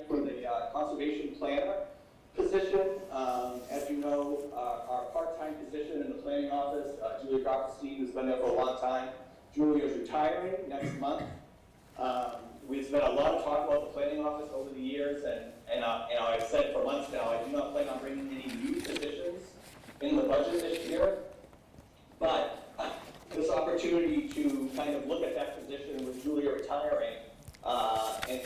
for the conservation planner position. As you know, our part-time position in the planning office, Julia Garfstein, has been there for a long time. Julia is retiring next month. We've spent a lot of talk about the planning office over the years, and I've said for months now, I do not plan on bringing any new positions in the budget this year, but this opportunity to kind of look at that position with Julia retiring, and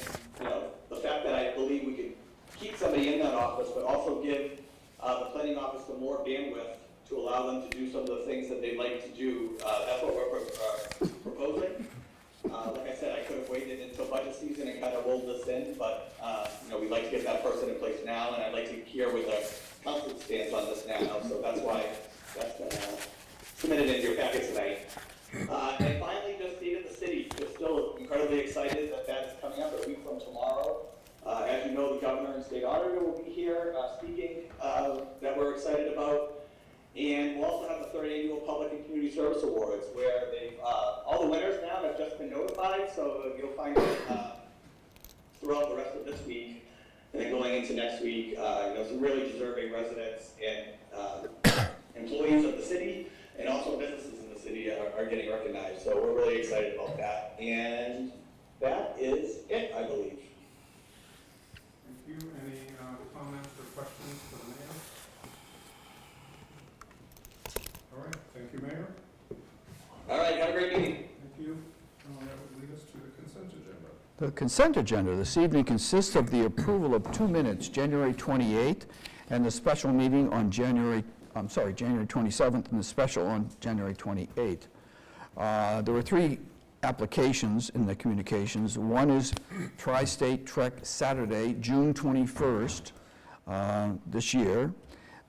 the fact that I believe we could keep somebody in that office, but also give the planning office some more bandwidth to allow them to do some of the things that they'd like to do. That's what we're proposing. Like I said, I could have waited until budget season and kind of rolled this in, but we'd like to get that person in place now, and I'd like to hear with the council's stance on this now. So that's why that's submitted into your packet tonight. And finally, just State of the City. We're still incredibly excited that that is coming up a week from tomorrow. As you know, the governor and state auditor will be here speaking, that we're excited about. And we'll also have the third annual Public and Community Service Awards, where they've all the winners now have just been notified, so you'll find it throughout the rest of this week, and then going into next week. Some really deserving residents and employees of the city, and also businesses in the city are getting recognized. So we're really excited about that, and that is it, I believe. Thank you. Any comments or questions for the mayor? All right, thank you, Mayor. All right, have a great meeting. Thank you. That would lead us to the consent agenda. The consent agenda this evening consists of the approval of 2 minutes, January 28th, and the special meeting on January 27th, and the special on January 28th. There were 3 applications in the communications. One is Tri-State Trek Saturday, June 21st this year.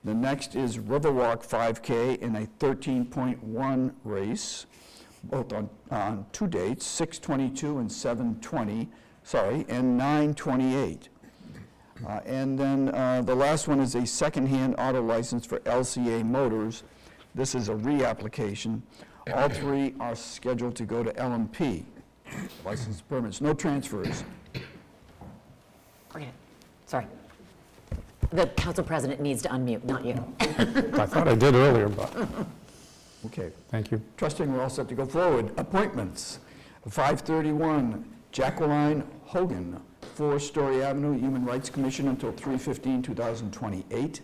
The next is Riverwalk 5K in a 13.1 race, both on 2 dates, 6/22 and 7/20, and 9/28. And then the last one is a second-hand auto license for LCA Motors. This is a reapplication. All 3 are scheduled to go to LMP, license permits, no transfers. Okay, sorry. The council president needs to unmute, not you. I thought I did earlier, but Okay. thank you. Trusting we're all set to go forward. Appointments. 531, Jacqueline Hogan, 4 Story Avenue, Human Rights Commission until 3/15/2028.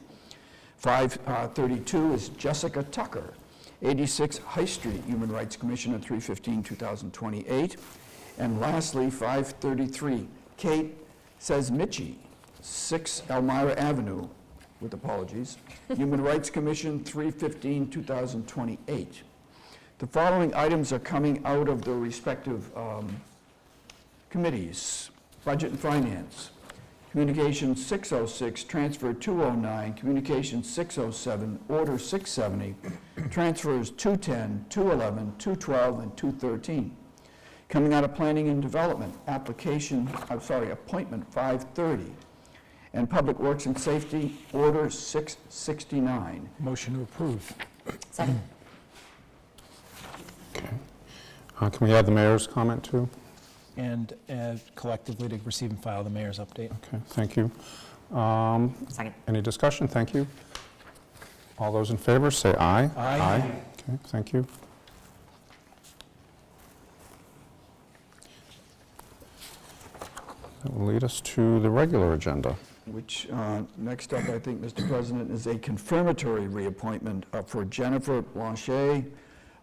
532 is Jessica Tucker, 86 High Street, Human Rights Commission at 3/15/2028. And lastly, 533, Kate Sesmichi, 6 Elmira Avenue, with apologies, Human Rights Commission, 3/15/2028. The following items are coming out of the respective committees. Budget and Finance, Communications 606, Transfer 209, Communications 607, Order 670, Transfers 210, 211, 212, and 213. Coming out of Planning and Development, Appointment 530. And Public Works and Safety, Order 669. Motion to approve. Second. Okay. Can we add the mayor's comment too? And collectively to receive and file the mayor's update. Okay, thank you. Second. Any discussion? Thank you. All those in favor say aye. Aye. Okay, thank you. That will lead us to the regular agenda. Which, next up, I think, Mr. President, is a confirmatory reappointment for Jennifer Blanchet,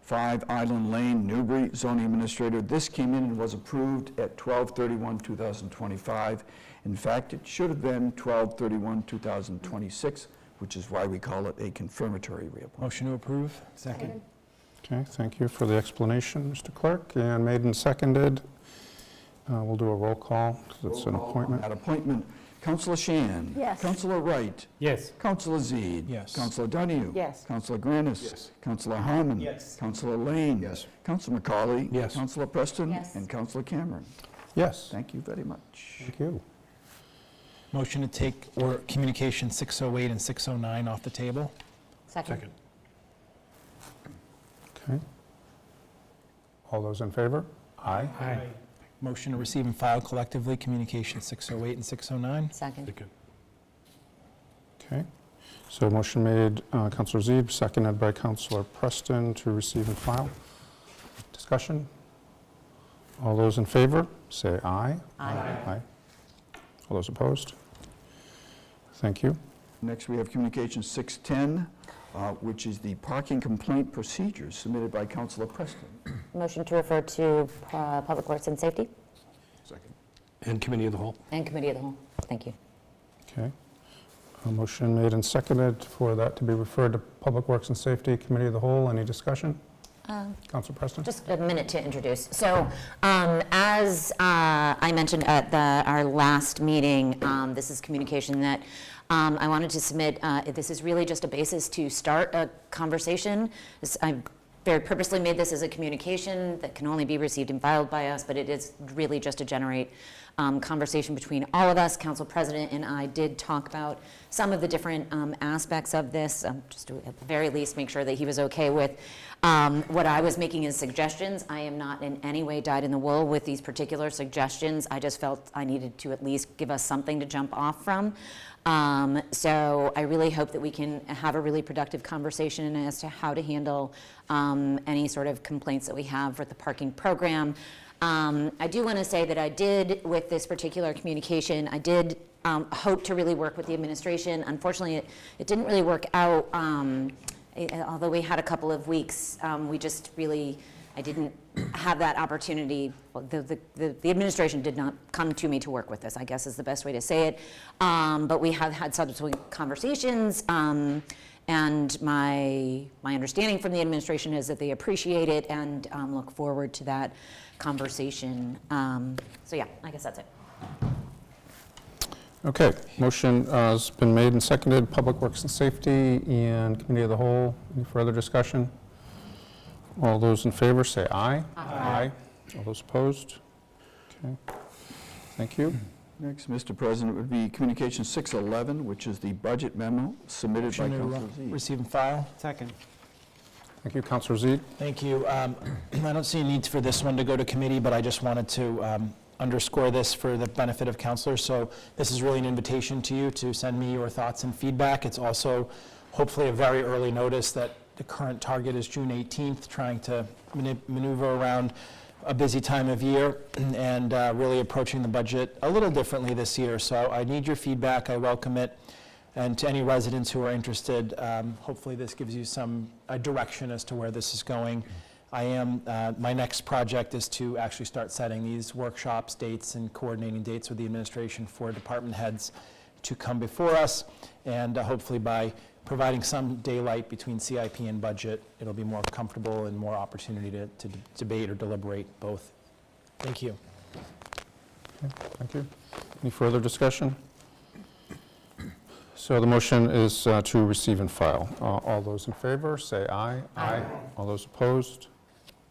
5 Island Lane, Newbury, zoning administrator. This came in and was approved at 12/31/2025. In fact, it should have been 12/31/2026, which is why we call it a confirmatory reappointment. Motion to approve. Second. Okay, thank you for the explanation, Mr. Clerk. And made and seconded. We'll do a roll call because it's an appointment. At appointment, Councilor Shan. Yes. Councilor Wright. Yes. Councilor Zede. Yes. Councilor Donahue. Yes. Councilor Granis. Yes. Councilor Harmon. Yes. Councilor Lane. Yes. Councilor McCauley. Yes. Councilor Preston. Yes. And Councilor Cameron. Yes, Thank you very much. thank you. Motion to take communication 608 and 609 off the table. Second. Okay. All those in favor? Aye. Aye. Motion to receive and file collectively, communication 608 and 609. Second. Okay. So motion made, Councillor Zeeb, seconded by Councillor Preston to receive and file. Discussion? All those in favor, say aye. Aye. All those opposed? Thank you. Next, we have communication 610, which is the parking complaint procedures submitted by Councillor Preston. Motion to refer to Public Works and Safety Second. And Committee of the Whole. and Committee of the Whole. Thank you. Okay. A motion made and seconded for that to be referred to Public Works and Safety Committee of the Whole. Any discussion? Councillor Preston? Just a minute to introduce. So, as I mentioned at our last meeting, this is communication that I wanted to submit. This is really just a basis to start a conversation. I very purposely made this as a communication that can only be received and filed by us, but it is really just to generate conversation between all of us. Council President and I did talk about some of the different aspects of this, just to at the very least make sure that he was okay with what I was making as suggestions. I am not in any way dyed in the wool with these particular suggestions. I just felt I needed to at least give us something to jump off from. So I really hope that we can have a really productive conversation as to how to handle any sort of complaints that we have with the parking program. I do want to say that I did, with this particular communication, I did hope to really work with the administration. Unfortunately, it didn't really work out. Although we had a couple of weeks, we just really, I didn't have that opportunity. The administration did not come to me to work with this, I guess is the best way to say it. But we have had subsequent conversations, and my understanding from the administration is that they appreciate it and look forward to that conversation. So yeah, I guess that's it. Okay, motion has been made and seconded, Public Works and Safety and Committee of the Whole. Any further discussion? All those in favor say aye. Aye. All those opposed? Okay, thank you. Next, Mr. President, would be communication 611, which is the budget memo submitted by Motion to Councillor Z. receive and file. Second. Thank you, Councillor Zeeb. Thank you. I don't see a need for this one to go to committee, but I just wanted to underscore this for the benefit of councilors. So this is really an invitation to you to send me your thoughts and feedback. It's also hopefully a very early notice that the current target is June 18th, trying to maneuver around a busy time of year and really approaching the budget a little differently this year. So I need your feedback. I welcome it. And to any residents who are interested, hopefully this gives you some direction as to where this is going. My next project is to actually start setting these workshops, dates, and coordinating dates with the administration for department heads to come before us. And hopefully by providing some daylight between CIP and budget, it'll be more comfortable and more opportunity to debate or deliberate both. Thank you. Okay, thank you. Any further discussion? So the motion is to receive and file. All those in favor, say aye. Aye. All those opposed,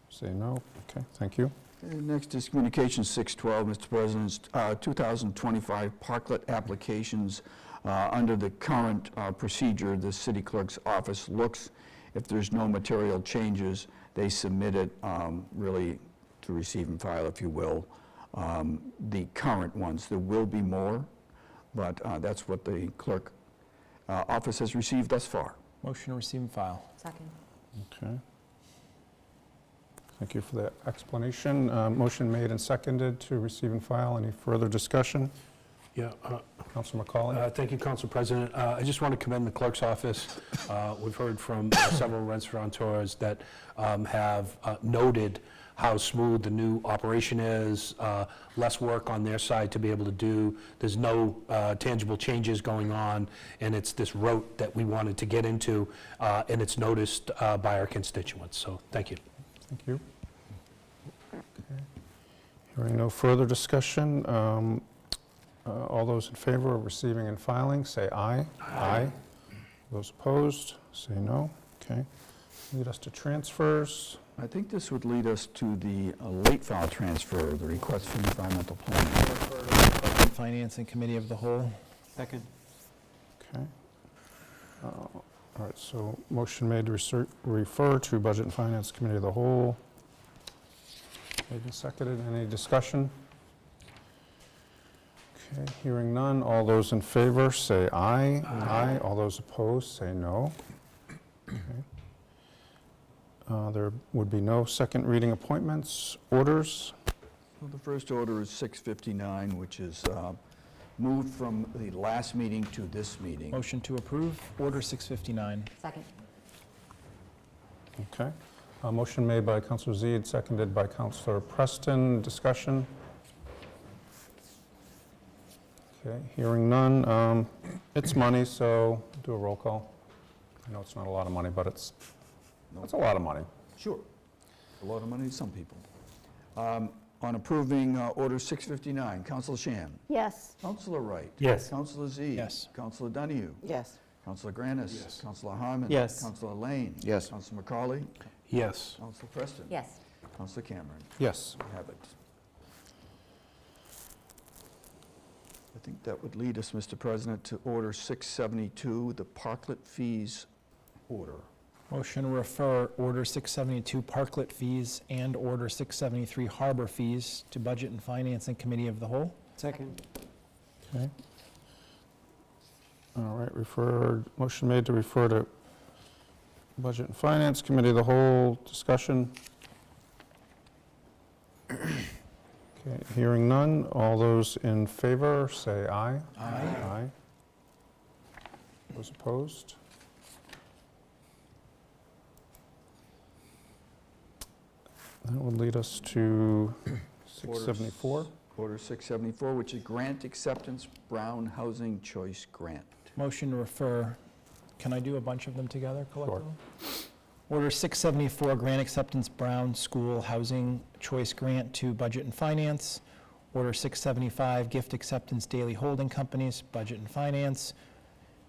say no. Okay, thank you. And next is communication 612, Mr. President, 2025 parklet applications. Under the current procedure, the city clerk's office looks, if there's no material changes, they submit it really to receive and file, if you will. The current ones, there will be more, but that's what the clerk office has received thus far. Motion to receive and file. Second. Okay. Thank you for that explanation. Motion made and seconded to receive and file. Any further discussion? Yeah. Councilor McCauley? Thank you, Council President. I just want to commend the clerk's office. We've heard from several restaurateurs that have noted how smooth the new operation is, less work on their side to be able to do. There's no tangible changes going on, and it's this route that we wanted to get into, and it's noticed by our constituents. So thank you. Thank you. Okay. Hearing no further discussion, all those in favor of receiving and filing, say aye. Aye. Those opposed, say no. Okay. Lead us to transfers. I think this would lead us to the late file transfer, the request for environmental planning. Finance and Committee of the Whole. Second. Okay. All right, so motion made to refer to Budget and Finance Committee of the Whole. Made and seconded. Any discussion? Okay, hearing none. All those in favor, say aye. Aye. All those opposed, say no. Okay. There would be no second reading appointments. Orders? Well, the first order is 659, which is moved from the last meeting to this meeting. Motion to approve, Order 659. Second. Okay. Motion made by Councilor Zede, seconded by Councilor Preston. Discussion? Okay, hearing none. It's money, so do a roll call. I know it's not a lot of money, but it's a lot of money. Sure. A lot of money to some people. On approving Order 659, Councilor Shan. Yes. Councilor Wright. Yes. Councilor Z. Yes. Councilor Donahue. Yes. Councilor Granis. Yes. Councilor Harmon. Yes. Councilor Lane. Yes. Councilor McCauley. Yes. Councilor Preston. Yes. Councilor Cameron. Yes. We have it. I think that would lead us, Mr. President, to Order 672, the parklet fees order. Motion to refer Order 672 parklet fees and Order 673 harbor fees to Budget and Finance and Committee of the Whole. Second. Okay. All right, motion made to refer to Budget and Finance Committee of the Whole. Discussion? Okay, hearing none. All those in favor, say aye. Aye. Those opposed? That would lead us to 674. Order 674, which is Grant Acceptance Brown Housing Choice Grant. Motion to refer, can I do a bunch of them together collectively? Order 674, Grant Acceptance Brown School Housing Choice Grant to Budget and Finance. Order 675, Gift Acceptance Daily Holding Companies, Budget and Finance.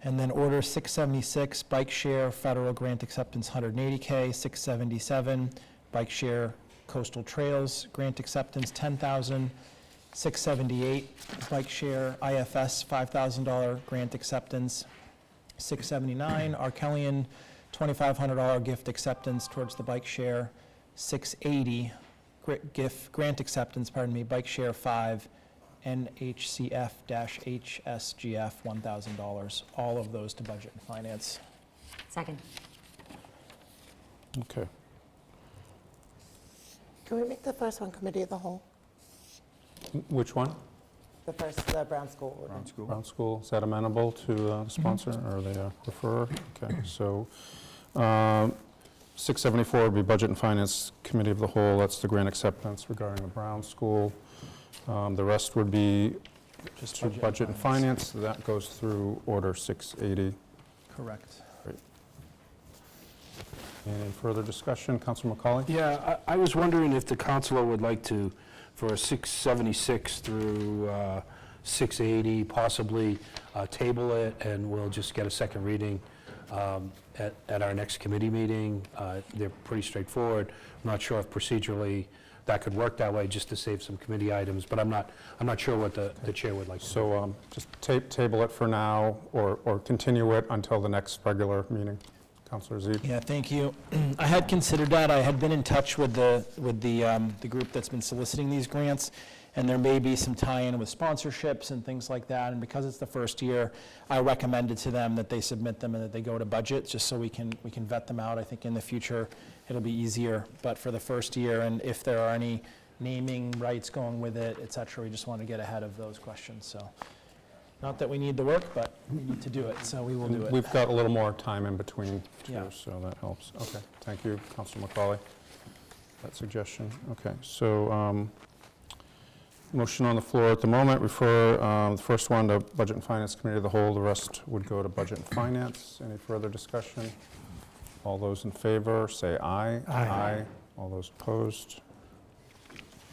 And then Order 676, Bike Share Federal Grant Acceptance 180K, 677, Bike Share Coastal Trails Grant Acceptance 10,000, 678, Bike Share IFS $5,000 Grant Acceptance, 679, Arkelian $2,500 gift acceptance towards the Bike Share, 680, Grant Acceptance, Bike Share 5, NHCF-HSGF $1,000. All of those to Budget and Finance. Second. Okay. Can we make the first one Committee of the Whole? Which one? The Brown School order. Brown School. Brown School, is that amenable to the sponsor or the referrer? Okay, so 674 would be Budget and Finance Committee of the Whole. That's the grant acceptance regarding the Brown School. The rest would be Just to Budget and Finance. That goes through Order 680. Correct. Any further discussion? Councilor McCauley? Yeah, I was wondering if the councilor would like to, for 676 through 680, possibly table it, and we'll just get a second reading at our next committee meeting. They're pretty straightforward. I'm not sure if procedurally that could work that way, just to save some committee items, but I'm not sure what the chair would like to do. So just table it for now, or continue it until the next regular meeting. Councilor Zede? Yeah, thank you. I had considered that. I had been in touch with the group that's been soliciting these grants, and there may be some tie-in with sponsorships and things like that. And because it's the first year, I recommended to them that they submit them and that they go to budget, just so we can vet them out. I think in the future it'll be easier, but for the first year, and if there are any naming rights going with it, et cetera, we just want to get ahead of those questions. So, not that we need the work, but we need to do it, so we will do it. We've got a little more time in between, too, Yeah. so that helps. Okay, thank you, Councilor McCauley, that suggestion. Okay, so motion on the floor at the moment, refer the first one to Budget and Finance Committee of the Whole, the rest would go to Budget and Finance. Any further discussion? All those in favor, say aye. Aye. All those opposed?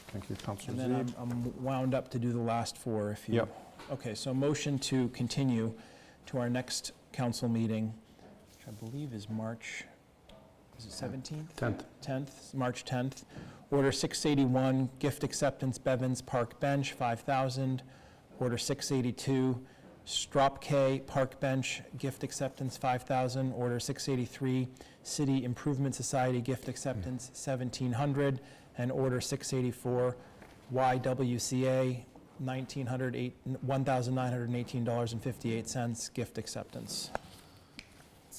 Thank you, Councilor And then Zede. I'm wound up to do the last four if you... Yep. Okay, so motion to continue to our next council meeting, which I believe is March, is it 17th? 10th, March 10th. Order 681, gift acceptance, Bevins Park Bench, 5,000. Order 682, Strop K Park Bench, gift acceptance, 5,000. Order 683, City Improvement Society gift acceptance, 1,700. and Order 684 YWCA $1,918.58 gift acceptance.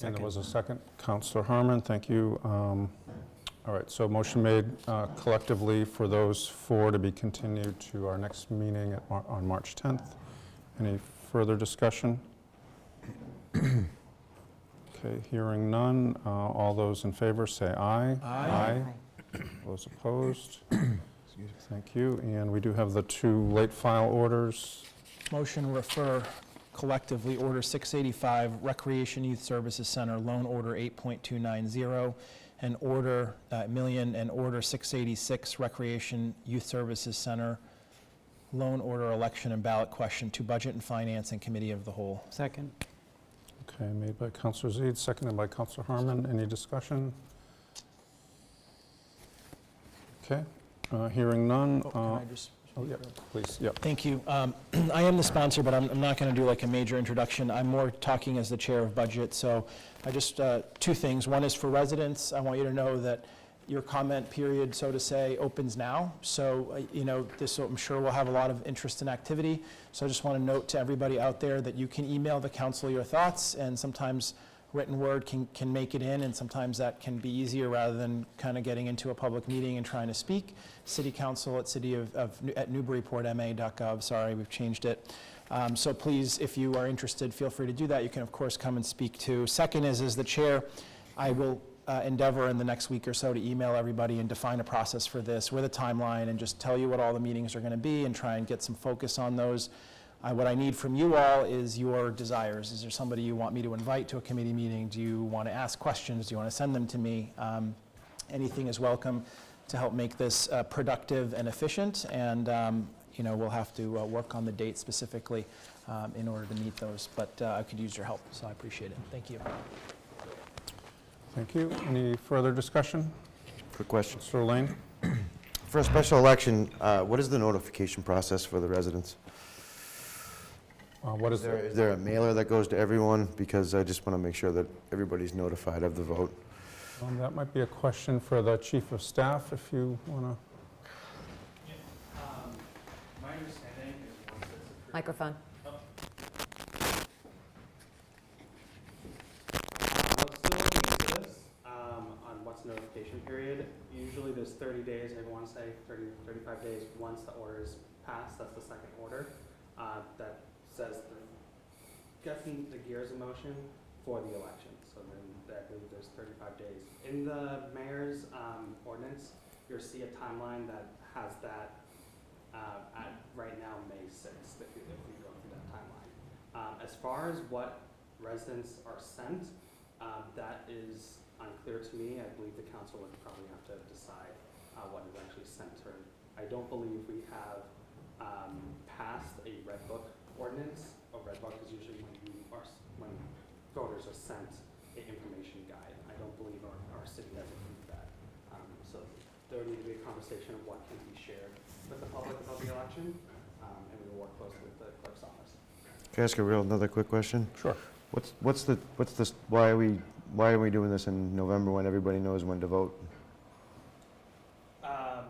And there was a second. Councillor Herman, thank you. All right, so motion made collectively for those four to be continued to our next meeting on March 10th. Any further discussion? Okay, hearing none. All those in favor say aye. Aye. Those opposed? Thank you. And we do have the two late file orders. Motion refer collectively Order 685 Recreation Youth Services Center Loan Order 8.290 and Order and Order 686 Recreation Youth Services Center Loan Order Election and Ballot Question to Budget and Finance and Committee of the Whole. Second. Okay, made by Councillor Zede, seconded by Councillor Harmon. Any discussion? Okay, hearing none. Can I just Oh, yeah, please, yep. Thank you. I am the sponsor, but I'm not going to do like a major introduction. I'm more talking as the chair of budget. So I just, two things. One is for residents. I want you to know that your comment period, so to say, opens now. So, you know, this I'm sure will have a lot of interest and activity. So I just want to note to everybody out there that you can email the council your thoughts, and sometimes written word can make it in, and sometimes that can be easier rather than kind of getting into a public meeting and trying to speak. Citycouncil at Newburyportma.gov. Sorry, we've changed it. So please, if you are interested, feel free to do that. You can, of course, come and speak too. Second is, as the chair, I will endeavor in the next week or so to email everybody and define a process for this with a timeline and just tell you what all the meetings are going to be and try and get some focus on those. What I need from you all is your desires. Is there somebody you want me to invite to a committee meeting? Do you want to ask questions? Do you want to send them to me? Anything is welcome to help make this productive and efficient, and you know, we'll have to work on the date specifically in order to meet those, but I could use your help, so I appreciate it. Thank you. Thank you. Any further discussion? Quick question. Councillor Lane? For a special election, what is the notification process for the residents? What is Is there a mailer that goes to everyone? Because I just want to make sure that everybody's notified of the vote. that might be a question for the Chief of Staff, if you want to. My understanding is once it's approved. Microphone. What's still exists on what's notification period, usually there's 30 days, I want to say 30, 35 days, once the order is passed, that's the second order, that says, gets the gears in motion for the election. So then I believe there's 35 days. In the mayor's ordinance, you'll see a timeline that has that at right now, May 6th, if we go through that timeline. As far as what residents are sent, that is unclear to me. I believe the council would probably have to decide what is actually sent to her. I don't believe we have passed a red book ordinance. A red book is usually when voters are sent an information guide. I don't believe our city has approved that. So there would need to be a conversation of what can be shared with the public about the election, and we will work closely with the clerk's office. Can I ask another quick question? Sure. Why are we doing this in November when everybody knows when to vote? Of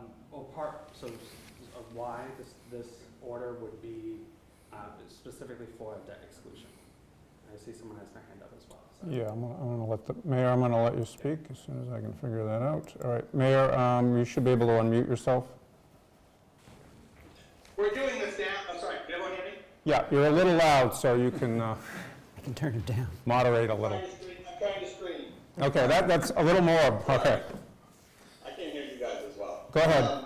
why this order would be specifically for debt exclusion. I see someone has their hand up as well. So. Yeah, I'm going to let the mayor. I'm going to let you speak as soon as I can figure that out. All right, Mayor, you should be able to unmute yourself. We're doing this now. I'm sorry, can everyone hear me? Yeah, you're a little loud, so you can I can turn it down. moderate a little. I'm trying to scream. Okay, that's a little more. Okay, I can't hear you guys as well. go ahead.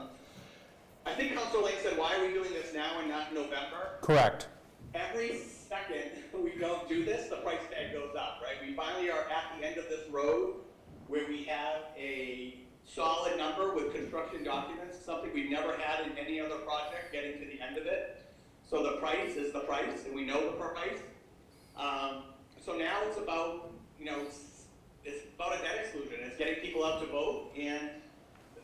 I think Councilor Lane said, why are we doing this now and not in November? Correct. Every second we don't do this, the price tag goes up, right? We finally are at the end of this road where we have a solid number with construction documents, something we've never had in any other project, getting to the end of it. So the price is the price, and we know the price. So now it's about, it's about a debt exclusion. It's getting people out to vote, and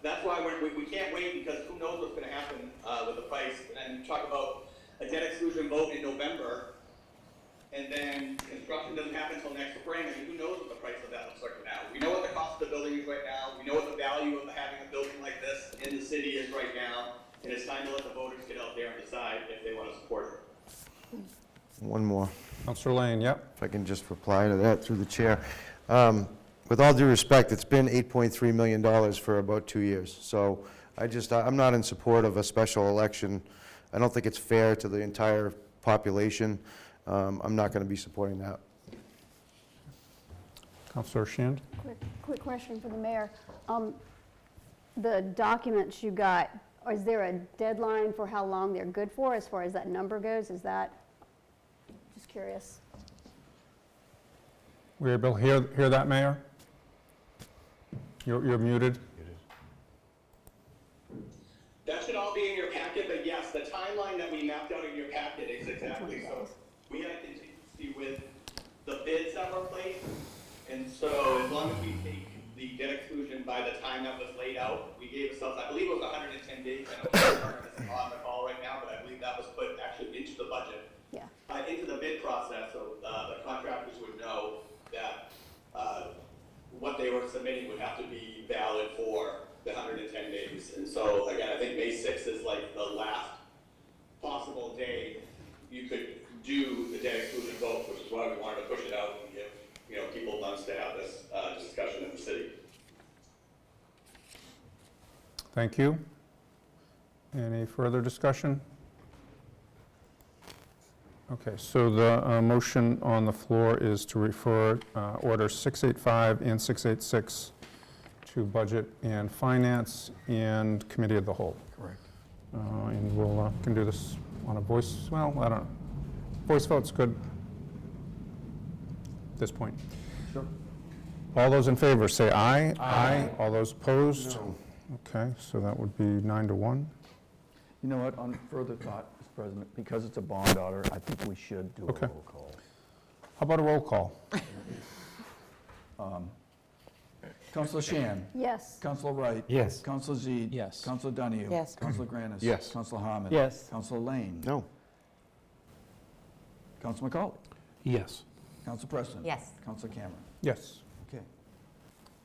that's why we can't wait, because who knows what's going to happen with the price. And you talk about a debt exclusion vote in November, and then construction doesn't happen until next spring. I mean, who knows what the price of that looks like now? We know what the cost of the building is right now. We know what the value of having a building like this in the city is right now, and it's time to let the voters get out there and decide if they want to support it. One more, Councillor Lane, yep. if I can just reply to that through the chair. With all due respect, it's been $8.3 million for about 2 years. So I'm not in support of a special election. I don't think it's fair to the entire population. I'm not going to be supporting that. Councillor Shand? Quick question for the mayor. The documents you got, is there a deadline for how long they're good for as far as that number goes? Is that, just curious. Were you able to hear that, Mayor? You're muted. That should all be in your packet, but yes, the timeline that we mapped out in your packet is exactly so. We had a contingency with the bids that were placed, and so as long as we take the debt exclusion by the time that was laid out, we gave ourselves, I believe it was 110 days. I know we're on the call right now, but I believe that was put actually into the budget. Yeah. Into the bid process, so the contractors would know that what they were submitting would have to be valid for the 110 days. And so, again, I think May 6th is like the last possible day you could do the debt exclusion vote, which is why we wanted to push it out and give people months to have this discussion in the city. Thank you. Any further discussion? Okay, so the motion on the floor is to refer Orders 685 and 686 to Budget and Finance and Committee of the Whole. Correct. And we'll can do this on a voice, well, I don't know. Voice vote's good at this point. Sure. All those in favor, say aye. Aye. All those opposed? No. Okay, so that would be 9-1. You know what, on further thought, Mr. President, because it's a bond order, I think we should do a Okay. roll call. How about a roll call? Councilor Shan. Yes. Councilor Wright. Yes. Councilor Zede. Yes. Councilor Donahue. Yes. Councilor Granis. Yes. Councilor Harmon. Yes. Councilor Lane. No. Councilor McCauley. Yes. Councilor Preston. Yes. Councilor Cameron. Yes. Okay.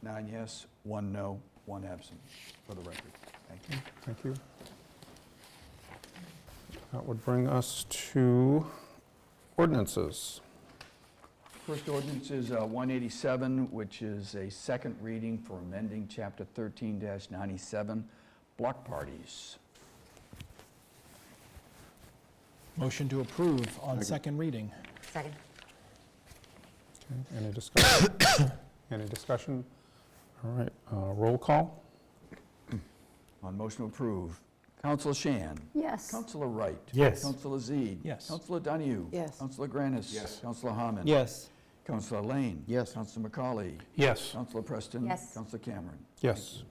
9 yes, 1 no, 1 absent, for the record. Thank you. Thank you. That would bring us to ordinances. First ordinance is 187, which is a second reading for amending Chapter 13-97, block parties. Motion to approve on second reading. Second. Okay, any discussion? Any discussion? All right, roll call? On motion to approve, Councilor Shan. Yes. Councilor Wright. Yes. Councilor Zede. Yes. Councilor Donahue. Yes. Councilor Granis. Yes. Councilor Harmon. Yes. Councilor Lane. Yes. Councilor McCauley. Yes. Councilor Preston. Yes. Councilor Cameron. Yes.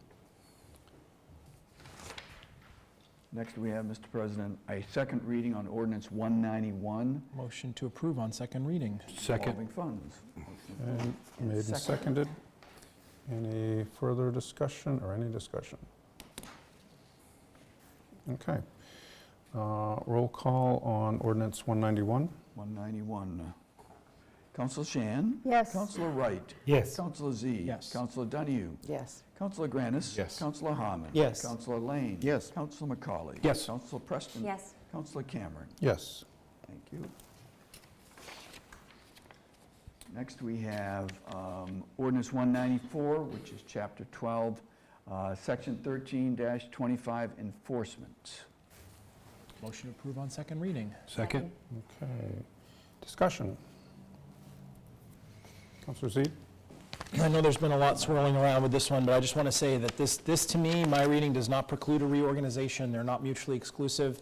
Next, we have, Mr. President, a second reading on ordinance 191. Motion to approve on second reading. Second. Involving funds. And made and seconded. Any further discussion or any discussion? Okay. Roll call on ordinance 191. 191. Councilor Shan. Yes. Councilor Wright. Yes. Councilor Zede. Yes. Councilor Donahue. Yes. Councilor Granis. Yes. Councilor Harmon. Yes. Councilor Lane. Yes. Councilor McCauley. Yes. Councilor Preston. Yes. Councilor Cameron. Yes. Thank you. Next, we have ordinance 194, which is Chapter 12, Section 13-25 enforcement. Motion to approve on second reading. Second. Okay. Discussion. Councilor Zede? I know there's been a lot swirling around with this one, but I just want to say that this to me, my reading does not preclude a reorganization. They're not mutually exclusive.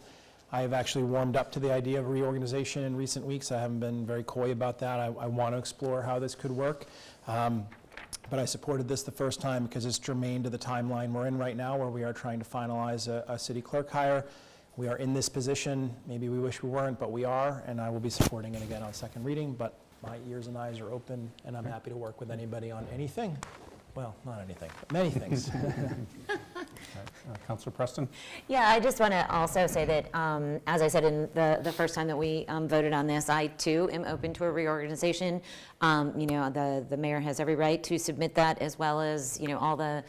I have actually warmed up to the idea of reorganization in recent weeks. I haven't been very coy about that. I want to explore how this could work. But I supported this the first time because it's germane to the timeline we're in right now, where we are trying to finalize a city clerk hire. We are in this position. Maybe we wish we weren't, but we are, and I will be supporting it again on second reading. But my ears and eyes are open, and I'm happy to work with anybody on anything. Well, not anything, but many things. Councilor Preston? Yeah, I just want to also say that, as I said in the first time that we voted on this, I too am open to a reorganization. The mayor has every right to submit that, as well as, all the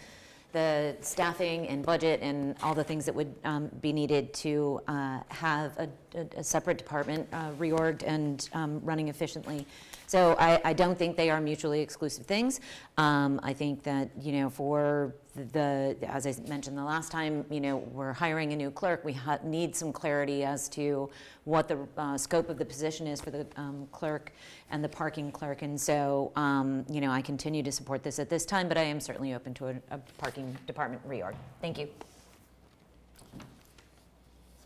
the staffing and budget and all the things that would be needed to have a separate department reorged and running efficiently. So I don't think they are mutually exclusive things. I think that, for as I mentioned the last time, we're hiring a new clerk. We need some clarity as to what the scope of the position is for the clerk and the parking clerk. And so, I continue to support this at this time, but I am certainly open to a parking department reorg. Thank you.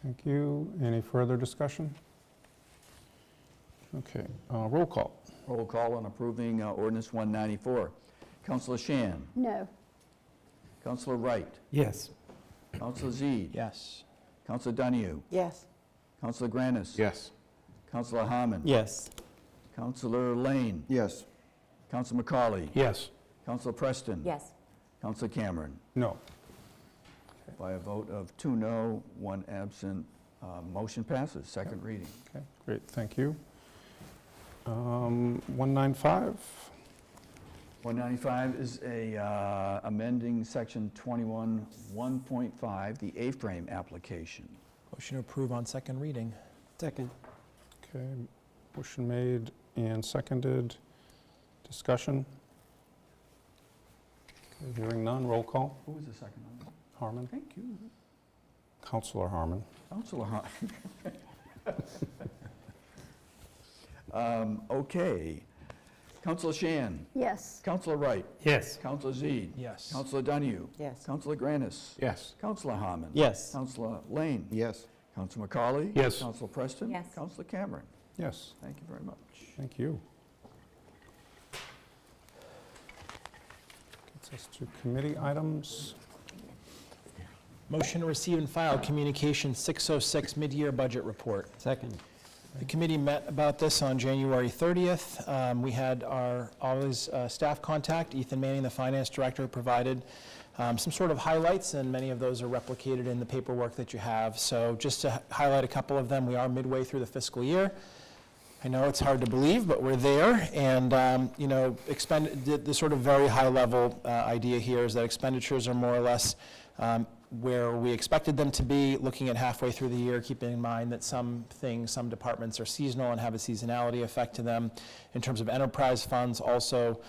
Thank you. Any further discussion? Okay, roll call. Roll call on approving ordinance 194. Councilor Shan. No. Councilor Wright. Yes. Councilor Zede. Yes. Councilor Donahue. Yes. Councilor Granis. Yes. Councilor Harmon. Yes. Councilor Lane. Yes. Councilor McCauley. Yes. Councilor Preston. Yes. Councilor Cameron. No. By a vote of 2 no, 1 absent, motion passes. Second reading. Okay, great, thank you. 195. 195 is amending section 21, 1.5, the A-frame application. Motion to approve on second reading. Second. Okay, motion made and seconded. Discussion? Okay, hearing none, roll call. Who was the second one? Harmon? Thank you. Councillor Harmon. Councilor Harmon. Okay. Councilor Shan. Yes. Councilor Wright. Yes. Councilor Zede. Yes. Councilor Donahue. Yes. Councilor Granis. Yes. Councilor Harmon. Yes. Councilor Lane. Yes. Councilor McCauley. Yes. Councilor Preston. Yes. Councilor Cameron. Yes, Thank you very much. thank you. Gets us to committee items. Motion to receive and file Communication 606 mid-year budget report. Second. The committee met about this on January 30th. We had our always staff contact, Ethan Manning, the finance director, provided some sort of highlights, and many of those are replicated in the paperwork that you have. So just to highlight a couple of them, we are midway through the fiscal year. I know it's hard to believe, but we're there. And, the sort of very high-level idea here is that expenditures are more or less where we expected them to be, looking at halfway through the year, keeping in mind that some departments are seasonal and have a seasonality effect to them. In terms of enterprise funds, also,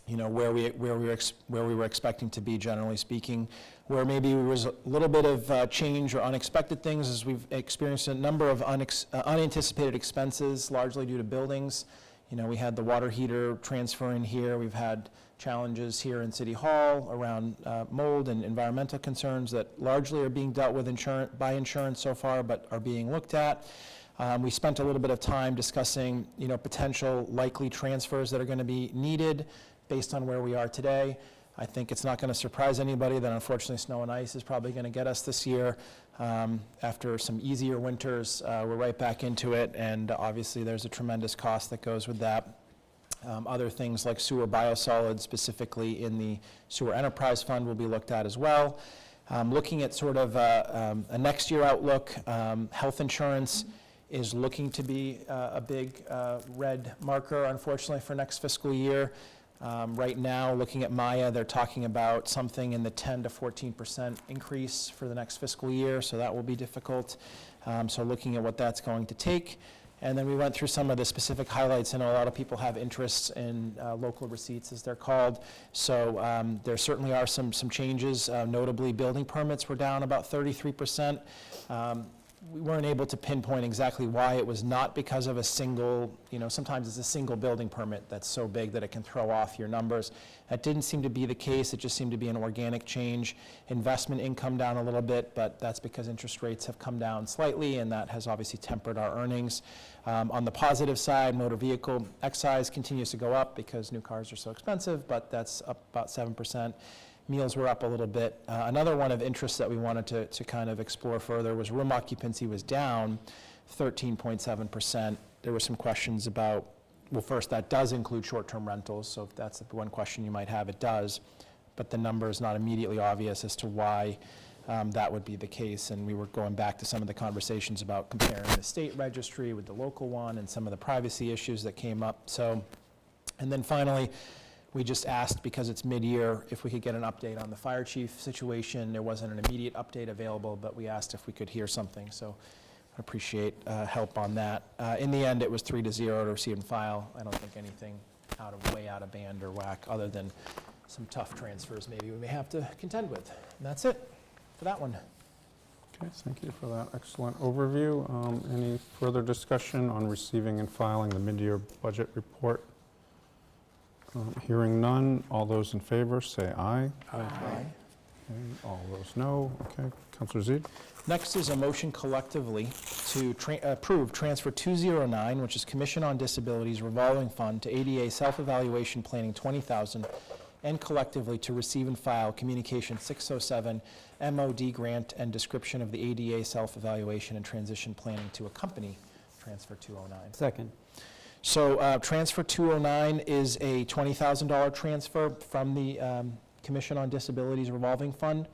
where we were expecting to be, generally speaking. Where maybe there was a little bit of change or unexpected things, as we've experienced a number of unanticipated expenses, largely due to buildings. We had the water heater transfer in here. We've had challenges here in City Hall around mold and environmental concerns that largely are being dealt with by insurance so far, but are being looked at. We spent a little bit of time discussing, potential likely transfers that are going to be needed based on where we are today. I think it's not going to surprise anybody that unfortunately snow and ice is probably going to get us this year. After some easier winters, we're right back into it, and obviously there's a tremendous cost that goes with that. Other things like sewer biosolids, specifically in the sewer enterprise fund, will be looked at as well. Looking at sort of a next year outlook, health insurance is looking to be a big red marker, unfortunately, for next fiscal year. Right now, looking at Maya, they're talking about something in the 10 to 14% increase for the next fiscal year, so that will be difficult. So looking at what that's going to take. And then we went through some of the specific highlights. I know a lot of people have interests in local receipts, as they're called. So there certainly are some changes. Notably, building permits were down about 33%. We weren't able to pinpoint exactly why. It was not because of a single, sometimes it's a single building permit that's so big that it can throw off your numbers. That didn't seem to be the case. It just seemed to be an organic change. Investment income down a little bit, but that's because interest rates have come down slightly, and that has obviously tempered our earnings. On the positive side, motor vehicle excise continues to go up because new cars are so expensive, but that's up about 7%. Meals were up a little bit. Another one of interest that we wanted to kind of explore further was room occupancy was down 13.7%. There were some questions about, well, first, that does include short-term rentals, so if that's the one question you might have, it does. But the number is not immediately obvious as to why that would be the case. And we were going back to some of the conversations about comparing the state registry with the local one and some of the privacy issues that came up. So, and then finally, We just asked, because it's mid-year, if we could get an update on the fire chief situation. There wasn't an immediate update available, but we asked if we could hear something, so I appreciate help on that. In the end, it was 3-0 to receive and file. I don't think anything way out of band or whack, other than some tough transfers maybe we may have to contend with. And that's it for that one. Okay, thank you for that excellent overview. Any further discussion on receiving and filing the mid-year budget report? Hearing none, all those in favor say aye. Aye. Okay, all those no. Okay, Councillor Zede? Next is a motion collectively to approve Transfer 209, which is Commission on Disabilities Revolving Fund to ADA Self-Evaluation Planning, $20,000, and collectively to receive and file Communication 607 MOD grant and description of the ADA Self-Evaluation and Transition Planning to accompany Transfer 209. Second. So Transfer 209 is a $20,000 transfer from the Commission on Disabilities Revolving Fund.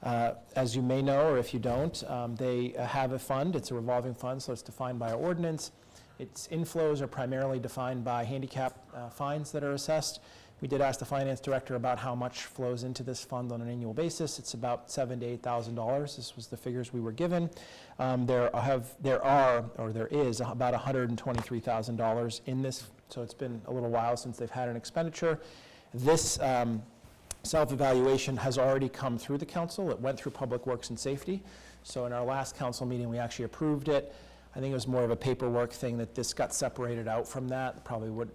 As you may know, or if you don't, they have a fund. It's a revolving fund, so it's defined by our ordinance. Its inflows are primarily defined by handicap fines that are assessed. We did ask the finance director about how much flows into this fund on an annual basis. It's about $7,000 to $8,000. This was the figures we were given. There is about $123,000 in this, so it's been a little while since they've had an expenditure. This self-evaluation has already come through the council. It went through Public Works and Safety. So in our last council meeting, we actually approved it. I think it was more of a paperwork thing that this got separated out from that. Probably would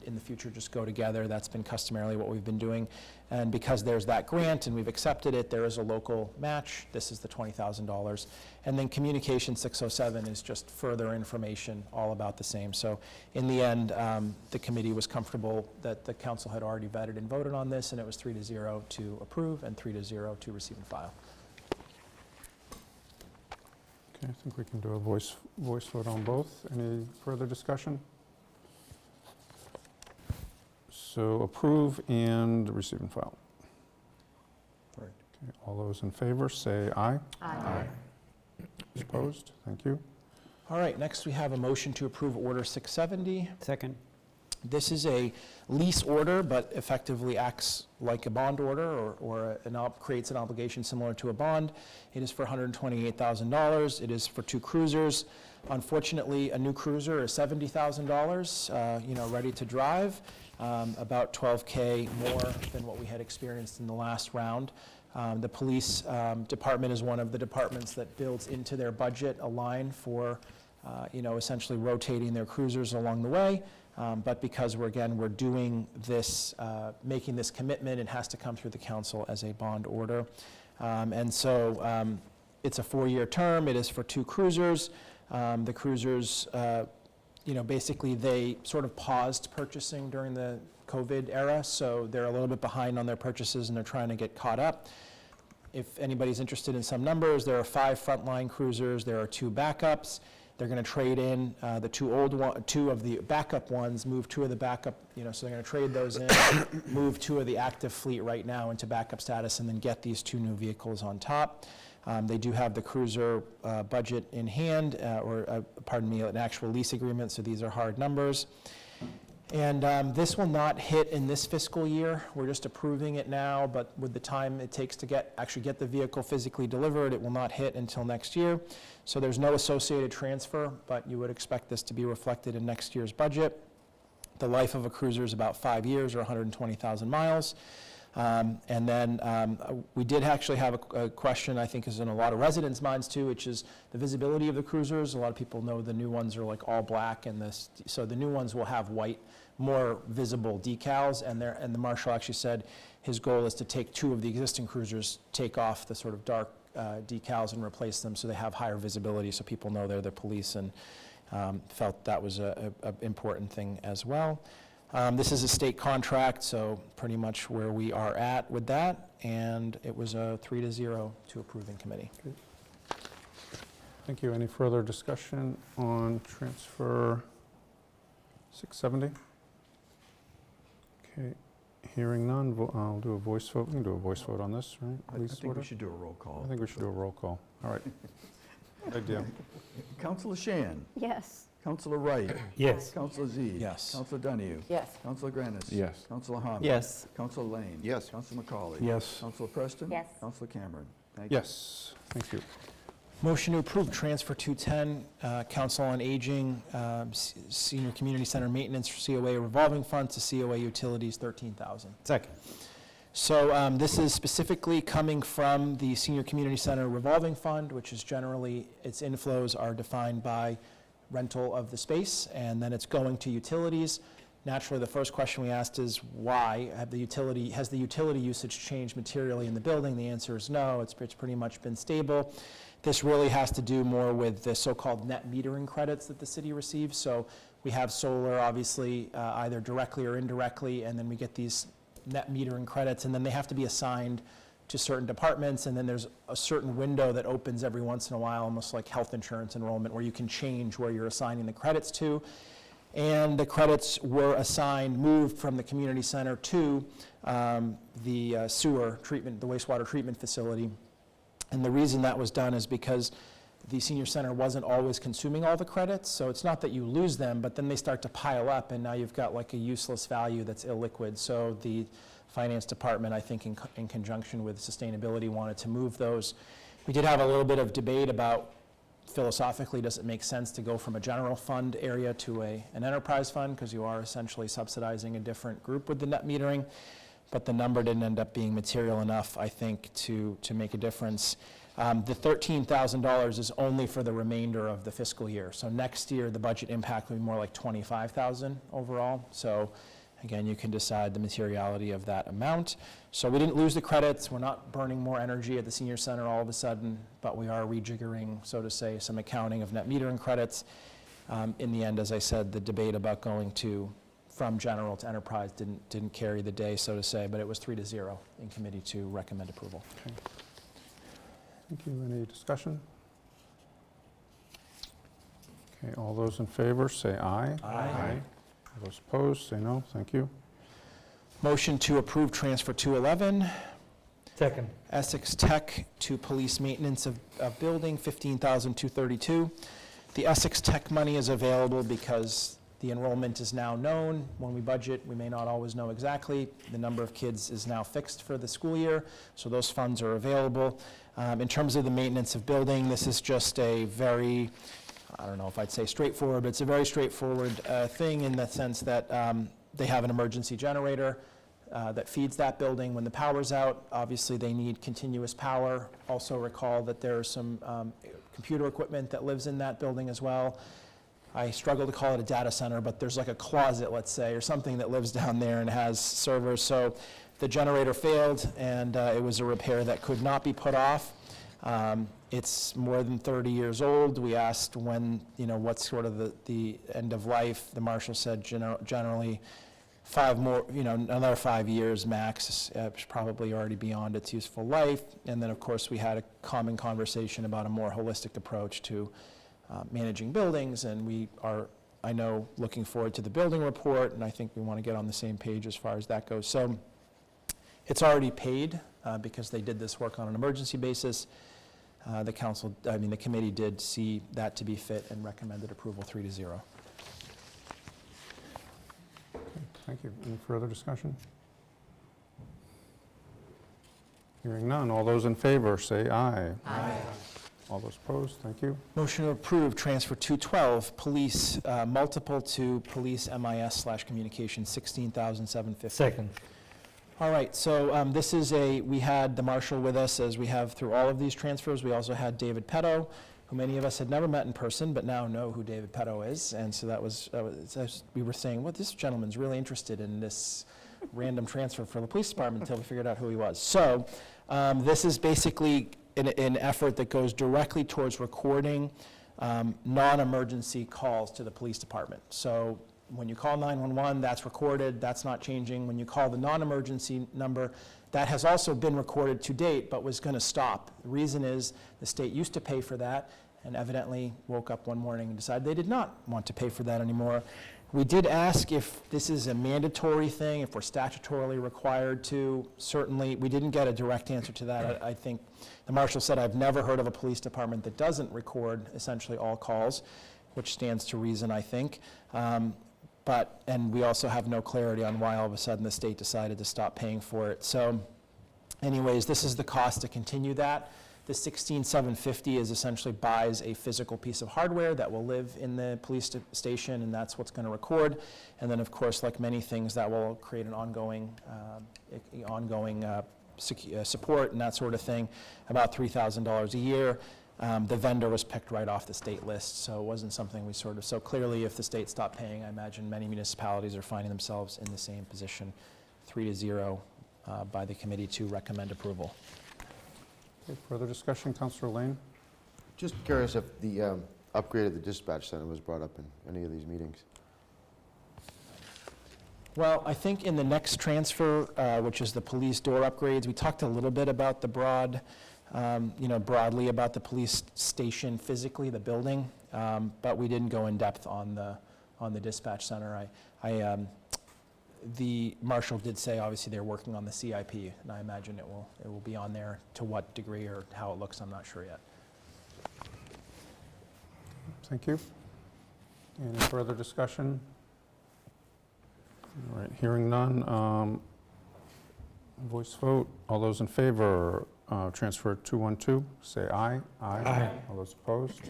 in the future just go together. That's been customarily what we've been doing. And because there's that grant and we've accepted it, there is a local match. This is the $20,000. And then Communication 607 is just further information, all about the same. So in the end, the committee was comfortable that the council had already vetted and voted on this, and it was 3-0 to approve and 3-0 to receive and file. Okay, I think we can do a voice vote on both. Any further discussion? So approve and receive and file. Right. Okay, all those in favor say aye. Aye. Opposed? Thank you. All right, next we have a motion to approve Order 670. Second. This is a lease order, but effectively acts like a bond order or creates an obligation similar to a bond. It is for $128,000. It is for 2 cruisers. Unfortunately, a new cruiser is $70,000, ready to drive, about $12K more than what we had experienced in the last round. The police department is one of the departments that builds into their budget a line for, essentially rotating their cruisers along the way. But because we're doing this, making this commitment, it has to come through the council as a bond order. And so it's a 4-year term. It is for 2 cruisers. The cruisers, basically they sort of paused purchasing during the COVID era, so they're a little bit behind on their purchases and they're trying to get caught up. If anybody's interested in some numbers, there are 5 frontline cruisers. There are 2 backups. They're going to trade in the 2 of the backup ones, move 2 of the backup, so they're going to trade those in, move 2 of the active fleet right now into backup status, and then get these 2 new vehicles on top. They do have the cruiser budget in hand, an actual lease agreement, so these are hard numbers. And this will not hit in this fiscal year. We're just approving it now, but with the time it takes to actually get the vehicle physically delivered, it will not hit until next year. So there's no associated transfer, but you would expect this to be reflected in next year's budget. The life of a cruiser is about 5 years or 120,000 miles. And then we did actually have a question, I think is in a lot of residents' minds too, which is the visibility of the cruisers. A lot of people know the new ones are like all black, so the new ones will have white, more visible decals, and the marshal actually said his goal is to take 2 of the existing cruisers, take off the sort of dark decals and replace them so they have higher visibility so people know they're the police, and felt that was an important thing as well. This is a state contract, so pretty much where we are at with that, and it was a 3-0 to approve in committee. Thank you. Any further discussion on transfer 670? Okay, hearing none, I'll do a voice vote. We can do a voice vote on this, right? I think we should do a roll call. I think we should do a roll call. All right. Good idea. Councillor Shan, Yes. Councillor Wright. Yes. Councillor Z. Yes. Councillor Donahue. Yes. Councillor Granis. Yes. Councillor Harmon. Yes. Councillor Lane. Yes. Councillor McCauley. Yes. Councillor Preston. Yes. Councillor Cameron. Thank you. Yes, thank you. Motion to approve transfer 210, Council on Aging, Senior Community Center Maintenance for COA revolving funds to COA Utilities, $13,000. Second. So this is specifically coming from the Senior Community Center revolving fund, which is generally, its inflows are defined by rental of the space, and then it's going to utilities. Naturally, the first question we asked is why? Has the utility usage changed materially in the building? The answer is no, it's pretty much been stable. This really has to do more with the so-called net metering credits that the city receives. So we have solar, obviously, either directly or indirectly, and then we get these net metering credits, and then they have to be assigned to certain departments, and then there's a certain window that opens every once in a while, almost like health insurance enrollment, where you can change where you're assigning the credits to. And the credits were assigned, moved from the community center to the sewer treatment, the wastewater treatment facility. And the reason that was done is because the senior center wasn't always consuming all the credits, so it's not that you lose them, but then they start to pile up, and now you've got like a useless value that's illiquid. So the finance department, I think in conjunction with sustainability, wanted to move those. We did have a little bit of debate about, philosophically, does it make sense to go from a general fund area to an enterprise fund, because you are essentially subsidizing a different group with the net metering, but the number didn't end up being material enough, I think, to make a difference. The $13,000 is only for the remainder of the fiscal year. So next year, the budget impact will be more like $25,000 overall. So again, you can decide the materiality of that amount. So we didn't lose the credits. We're not burning more energy at the senior center all of a sudden, but we are rejiggering, so to say, some accounting of net metering credits. In the end, as I said, the debate about going from general to enterprise didn't carry the day, so to say, but it was 3-0 in committee to recommend approval. Okay. Thank you. Any discussion? Okay, all those in favor say aye. Aye. All those opposed say no. Thank you. Motion to approve transfer 211, Second. Essex Tech to police maintenance of building, $15,232. The Essex Tech money is available because the enrollment is now known. When we budget, we may not always know exactly. The number of kids is now fixed for the school year, so those funds are available. In terms of the maintenance of building, this is just a very, I don't know if I'd say straightforward, but it's a very straightforward thing in the sense that they have an emergency generator that feeds that building when the power's out. Obviously, they need continuous power. Also recall that there's some computer equipment that lives in that building as well. I struggle to call it a data center, but there's like a closet, let's say, or something that lives down there and has servers. So the generator failed, and it was a repair that could not be put off. It's more than 30 years old. We asked when, what's sort of the end of life. The marshal said generally 5 more, another 5 years max. It's probably already beyond its useful life. And then, of course, we had a common conversation about a more holistic approach to managing buildings, and we are, I know, looking forward to the building report, and I think we want to get on the same page as far as that goes. So it's already paid because they did this work on an emergency basis. The committee did see that to be fit and recommended approval 3-0. Okay, thank you. Any further discussion? Hearing none. All those in favor say aye. Aye. All those opposed, thank you. Motion to approve transfer 212, police, multiple to police MIS/communication, $16,750. Second. All right, so this is we had the marshal with us as we have through all of these transfers. We also had David Petto, who many of us had never met in person, but now know who David Petto is. And so that was we were saying, well, this gentleman's really interested in this random transfer for the police department until we figured out who he was. So this is basically an effort that goes directly towards recording non-emergency calls to the police department. So when you call 911, that's recorded, that's not changing. When you call the non-emergency number, that has also been recorded to date, but was going to stop. The reason is the state used to pay for that, and evidently woke up one morning and decided they did not want to pay for that anymore. We did ask if this is a mandatory thing, if we're statutorily required to. Certainly, we didn't get a direct answer to that. I think the marshal said, I've never heard of a police department that doesn't record essentially all calls. which stands to reason, I think. And we also have no clarity on why all of a sudden the state decided to stop paying for it. So anyways, this is the cost to continue that. The $16,750 is essentially buys a physical piece of hardware that will live in the police station, and that's what's going to record. And then, of course, like many things, that will create an ongoing support and that sort of thing, about $3,000 a year. The vendor was picked right off the state list, so it wasn't something we sort of, so clearly if the state stopped paying, I imagine many municipalities are finding themselves in the same position, 3-0 by the committee to recommend approval. Okay, further discussion, Councillor Lane? Just curious if the upgrade of the dispatch center was brought up in any of these meetings. Well, I think in the next transfer, which is the police door upgrades, we talked a little bit about the broadly about the police station physically, the building, but we didn't go in depth on the dispatch center. The marshal did say, obviously, they're working on the CIP, and I imagine it will be on there. To what degree or how it looks, I'm not sure yet. Thank you. Any further discussion? All right, hearing none. Voice vote. All those in favor, transfer 212, say aye. Aye. All those opposed?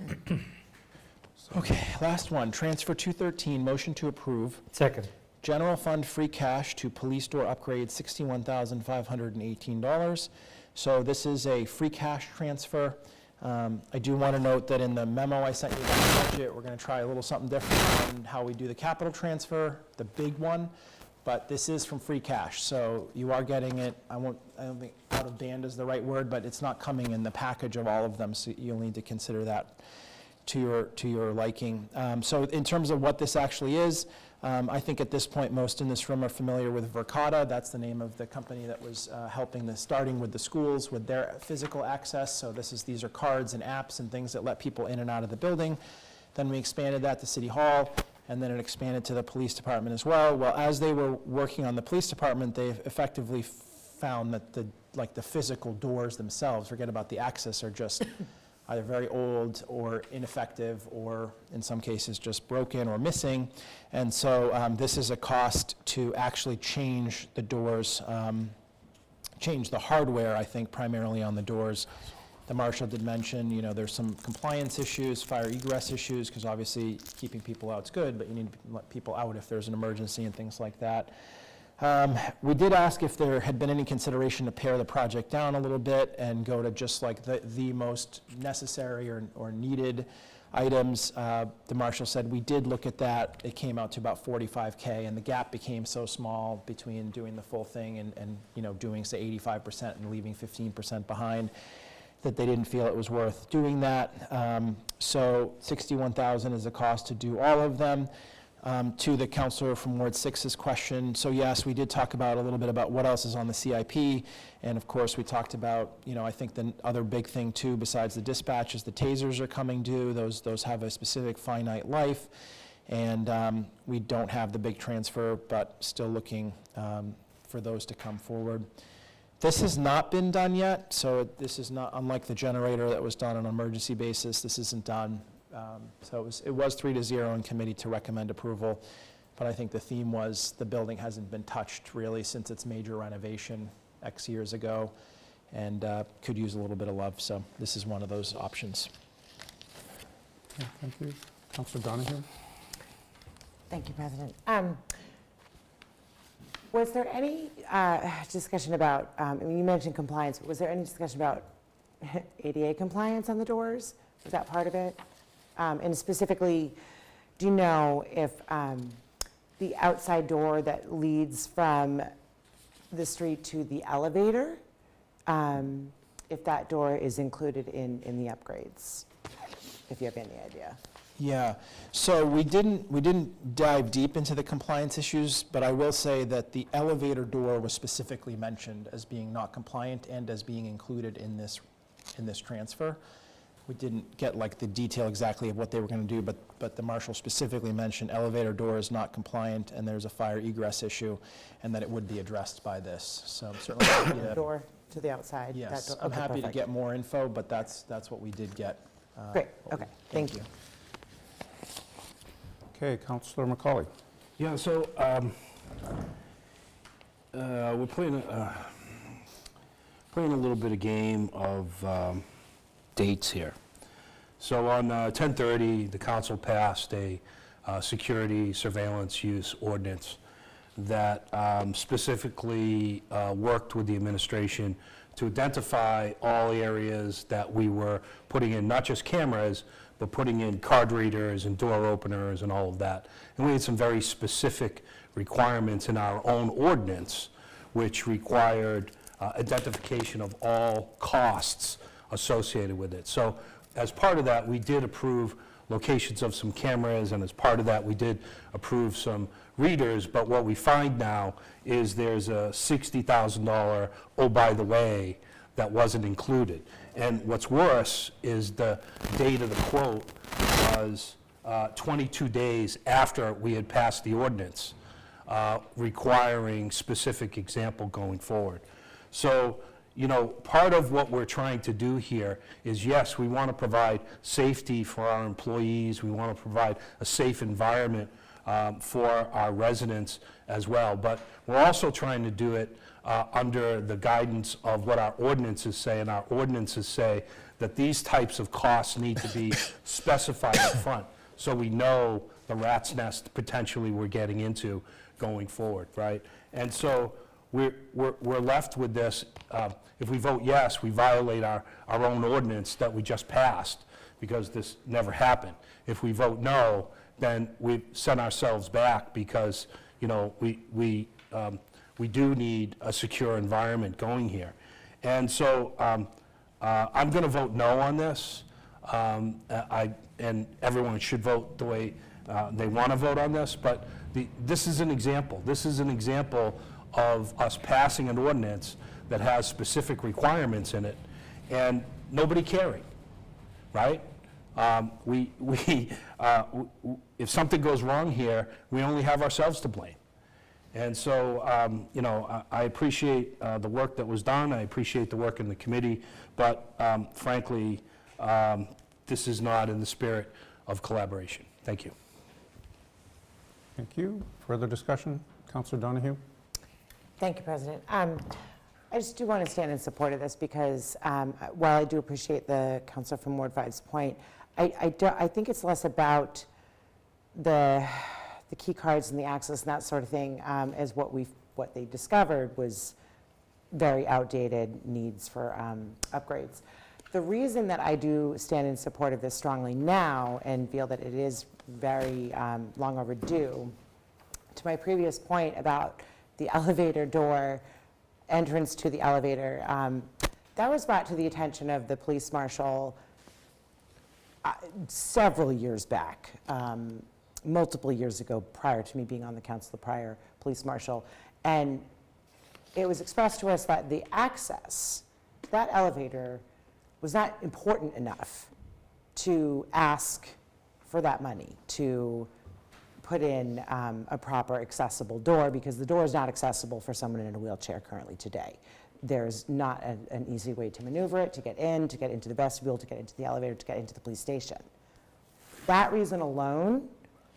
Okay, last one, transfer 213, motion to approve. Second. General fund free cash to police door upgrade, $61,518. So this is a free cash transfer. I do want to note that in the memo I sent you about the budget, we're going to try a little something different on how we do the capital transfer, the big one, but this is from free cash. So you are getting it, I don't think out of band is the right word, but it's not coming in the package of all of them, so you'll need to consider that to your liking. So in terms of what this actually is, I think at this point most in this room are familiar with Verkada. That's the name of the company that was starting with the schools with their physical access. So these are cards and apps and things that let people in and out of the building. Then we expanded that to City Hall, and then it expanded to the police department as well. Well, as they were working on the police department, they effectively found that the physical doors themselves, forget about the access, are just either very old or ineffective, or in some cases just broken or missing. And so this is a cost to actually change the doors, change the hardware, I think, primarily on the doors. The marshal did mention, there's some compliance issues, fire egress issues, because obviously keeping people out's good, but you need to let people out if there's an emergency and things like that. We did ask if there had been any consideration to pare the project down a little bit and go to just like the most necessary or needed items. The marshal said we did look at that. It came out to about $45K, and the gap became so small between doing the full thing and doing, say, 85% and leaving 15% behind, that they didn't feel it was worth doing that. So $61,000 is the cost to do all of them. To the councillor from Ward 6's question, so yes, we did talk about a little bit about what else is on the CIP, and of course we talked about, I think the other big thing too, besides the dispatch, is the tasers are coming due. Those have a specific finite life, and we don't have the big transfer, but still looking for those to come forward. This has not been done yet, so this is not, unlike the generator that was done on an emergency basis, this isn't done. So it was 3-0 in committee to recommend approval, but I think the theme was the building hasn't been touched really since its major renovation X years ago, and could use a little bit of love, so this is one of those options. Okay, thank you. Councillor Donahue? Thank you, President. Was there any discussion about, you mentioned compliance, but was there any discussion about ADA compliance on the doors? Was that part of it? And specifically, do you know if the outside door that leads from the street to the elevator, if that door is included in the upgrades, if you have any idea? Yeah, so we didn't dive deep into the compliance issues, but I will say that the elevator door was specifically mentioned as being not compliant and as being included in this transfer. We didn't get like the detail exactly of what they were going to do, but the marshal specifically mentioned elevator door is not compliant and there's a fire egress issue, and that it would be addressed by this. So I'm certainly happy to, Door to the outside? yes, that door. I'm Okay, happy to perfect. get more info, but that's what we did get. Great, okay, thank you. Okay, Councillor McCauley. Yeah, so we're playing a little bit of game of dates here. So on 10/30, the council passed a security surveillance use ordinance that specifically worked with the administration to identify all areas that we were putting in, not just cameras, but putting in card readers and door openers and all of that. And we had some very specific requirements in our own ordinance, which required identification of all costs associated with it. So as part of that, we did approve locations of some cameras, and as part of that, we did approve some readers, but what we find now is there's a $60,000, oh, by the way, that wasn't included. And what's worse is the date of the quote was 22 days after we had passed the ordinance, requiring specific example going forward. So, you know, part of what we're trying to do here is, yes, we want to provide safety for our employees, we want to provide a safe environment for our residents as well, but we're also trying to do it under the guidance of what our ordinances say, and our ordinances say that these types of costs need to be specified up front, so we know the rat's nest potentially we're getting into going forward, right? And so we're left with this. If we vote yes, we violate our own ordinance that we just passed, because this never happened. If we vote no, then we send ourselves back, because, you know, we do need a secure environment going here. And so I'm going to vote no on this. And everyone should vote the way they want to vote on this, but this is an example. This is an example of us passing an ordinance that has specific requirements in it, and nobody caring, right? If something goes wrong here, we only have ourselves to blame. And so, you know, I appreciate the work that was done. I appreciate the work in the committee, but frankly, this is not in the spirit of collaboration. Thank you. Thank you. Further discussion? Councillor Donahue? Thank you, President. I just do want to stand in support of this, because while I do appreciate the councillor from Ward 5's point, I think it's less about the key cards and the access and that sort of thing, as what they discovered was very outdated needs for upgrades. The reason that I do stand in support of this strongly now and feel that it is very long overdue, to my previous point about the elevator door, entrance to the elevator, that was brought to the attention of the police marshal several years back, multiple years ago, prior to me being on the council, the prior police marshal. And it was expressed to us that the access, that elevator, was not important enough to ask for that money, to put in a proper accessible door, because the door is not accessible for someone in a wheelchair currently today. There's not an easy way to maneuver it, to get into the vestibule, to get into the elevator, to get into the police station. That reason alone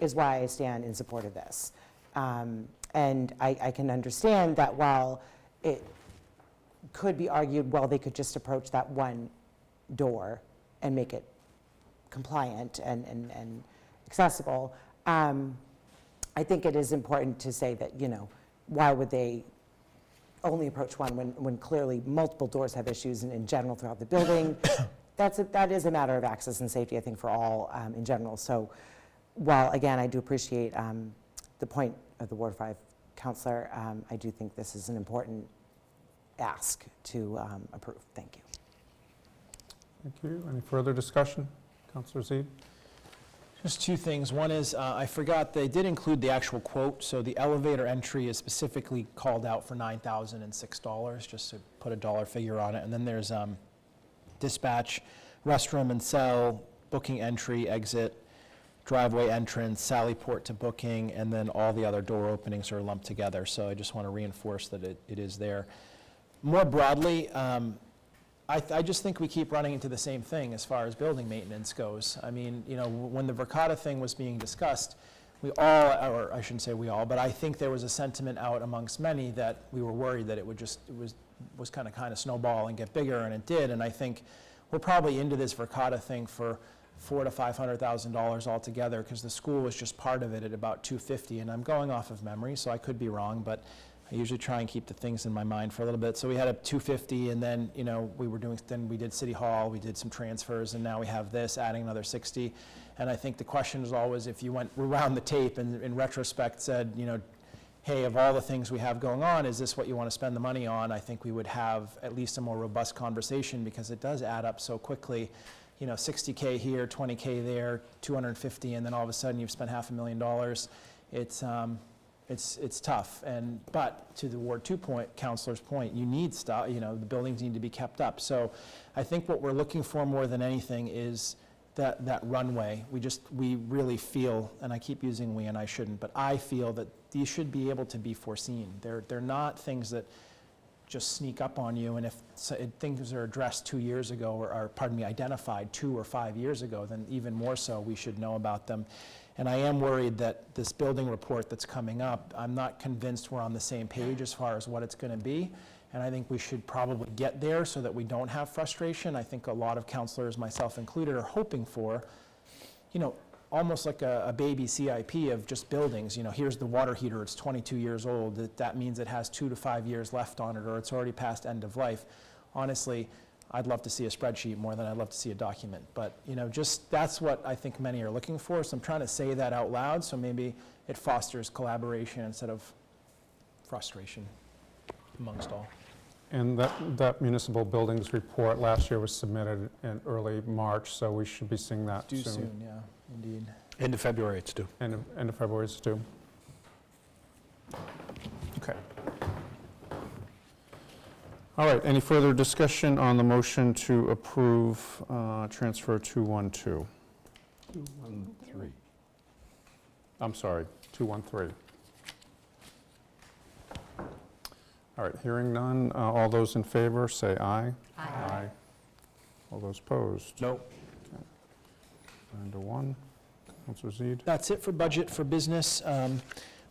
is why I stand in support of this. And I can understand that while it could be argued, well, they could just approach that one door and make it compliant and accessible, I think it is important to say that, you know, why would they only approach one when clearly multiple doors have issues and in general throughout the building? That is a matter of access and safety, I think, for all in general. So while, again, I do appreciate the point of the Ward 5 councillor, I do think this is an important ask to approve. Thank you. Thank you. Any further discussion? Councillor Zeeb? Just two things. One is, I forgot, they did include the actual quote, so the elevator entry is specifically called out for $9,006, just to put a dollar figure on it. And then there's dispatch, restroom and cell, booking entry, exit, driveway entrance, sally port to booking, and then all the other door openings are lumped together. So I just want to reinforce that it is there. More broadly, I just think we keep running into the same thing as far as building maintenance goes. I mean, you know, when the Verkada thing was being discussed, we all, or I shouldn't say we all, but I think there was a sentiment out amongst many that we were worried that it was kind of snowball and get bigger, and it did. And I think we're probably into this Verkada thing for $400,000 to $500,000 altogether, because the school was just part of it at about $250,000, and I'm going off of memory, so I could be wrong, but I usually try and keep the things in my mind for a little bit. So we had a $250,000, and then, you know, then we did City Hall, we did some transfers, and now we have this, adding another $60,000. And I think the question is always, if you went around the tape and in retrospect said, you know, hey, of all the things we have going on, is this what you want to spend the money on? I think we would have at least a more robust conversation, because it does add up so quickly. You know, $60K here, $20K there, $250,000, and then all of a sudden you've spent $500,000. It's tough. But to the Ward 2 councilor's point, you need stuff. You know, the buildings need to be kept up. So I think what we're looking for more than anything is that runway. We really feel, and I keep using we and I shouldn't, but I feel that these should be able to be foreseen. They're not things that just sneak up on you, and if things are addressed 2 years ago, or identified 2 or 5 years ago, then even more so we should know about them. And I am worried that this building report that's coming up, I'm not convinced we're on the same page as far as what it's going to be. And I think we should probably get there so that we don't have frustration. I think a lot of councilors, myself included, are hoping for, you know, almost like a baby CIP of just buildings. You know, here's the water heater, it's 22 years old. That means it has 2 to 5 years left on it, or it's already past end of life. Honestly, I'd love to see a spreadsheet more than I'd love to see a document. But, you know, just that's what I think many are looking for. So I'm trying to say that out loud, so maybe it fosters collaboration instead of frustration amongst all. And that municipal buildings report last year was submitted in early March, so we should be seeing that Due soon. soon, yeah, indeed. End of February it's due. End of February it's due. Okay. All right, any further discussion on the motion to approve transfer 212? 213. I'm sorry, 213. All right, hearing none, all those in favor say aye. Aye. All those opposed? No. 9-1. Councilor Zede? That's it for budget for business.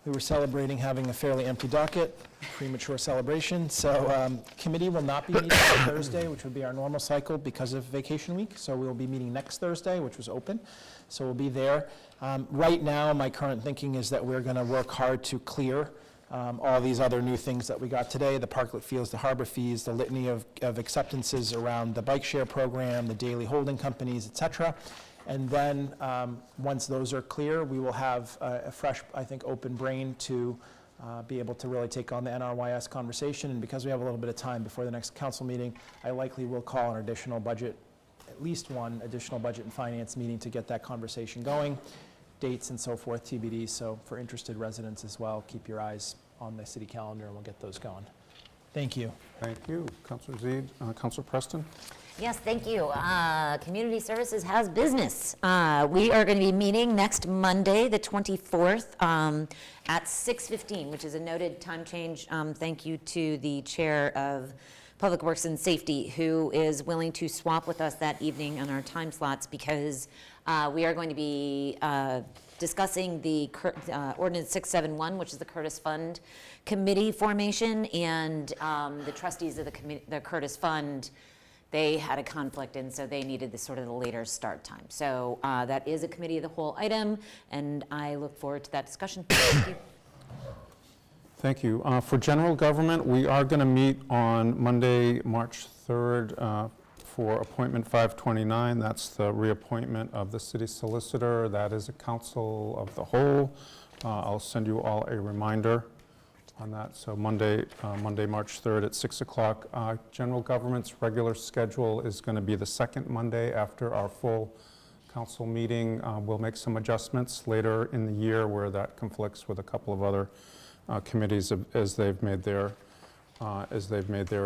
We were celebrating having a fairly empty docket, premature celebration. So committee will not be meeting on Thursday, which would be our normal cycle because of vacation week. So we will be meeting next Thursday, which was open. So we'll be there. Right now, my current thinking is that we're going to work hard to clear all these other new things that we got today, the parklet fees, the harbor fees, the litany of acceptances around the bike share program, the daily holding companies, et cetera. And then once those are clear, we will have a fresh, I think, open brain to be able to really take on the NRYS conversation. And because we have a little bit of time before the next council meeting, I likely will call an additional budget, at least one additional budget and finance meeting to get that conversation going. Dates and so forth, TBD. So for interested residents as well, keep your eyes on the city calendar and we'll get those going. Thank you. Thank you. Councilor Zede. Councilor Preston? Yes, thank you. Community Services has business. We are going to be meeting next Monday, the 24th, at 6:15, which is a noted time change. Thank you to the Chair of Public Works and Safety, who is willing to swap with us that evening on our time slots, because we are going to be discussing the Ordinance 671, which is the Curtis Fund Committee formation, and the trustees of the Curtis Fund, they had a conflict, and so they needed the later start time. So that is a committee of the whole item, and I look forward to that discussion. Thank you. Thank you. For general government, we are going to meet on Monday, March 3rd, for appointment 529. That's the reappointment of the city solicitor. That is a council of the whole. I'll send you all a reminder on that. So Monday, March 3rd at 6 o'clock. General government's regular schedule is going to be the second Monday after our full council meeting. We'll make some adjustments later in the year where that conflicts with a couple of other committees as they've made their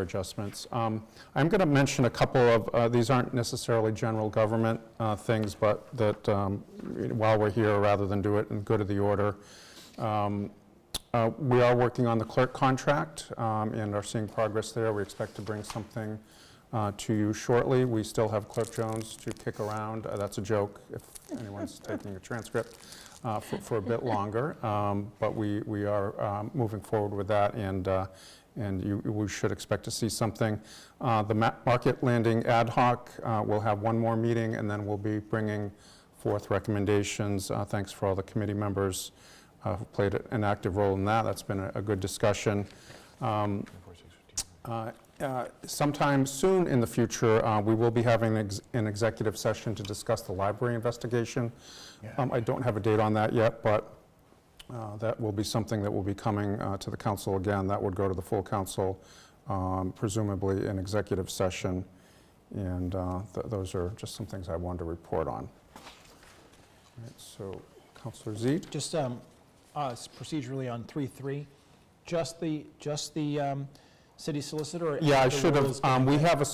adjustments. I'm going to mention a couple of, these aren't necessarily general government things, but that while we're here, rather than do it in good of the order, we are working on the clerk contract and are seeing progress there. We expect to bring something to you shortly. We still have Clerk Jones to kick around. That's a joke if anyone's taking a transcript for a bit longer. But we are moving forward with that, and we should expect to see something. The Market Landing Ad Hoc will have one more meeting, and then we'll be bringing forth recommendations. Thanks for all the committee members who played an active role in that. That's been a good discussion. Sometime soon in the future, we will be having an executive session to discuss the library investigation. I don't have a date on that yet, but that will be something that will be coming to the council again. That would go to the full council, presumably in executive session. And those are just some things I wanted to report on. All right, so, Councillor Zede? Just procedurally on 3.3, just the city solicitor? Or Yeah, I the should rules have. going We back? have a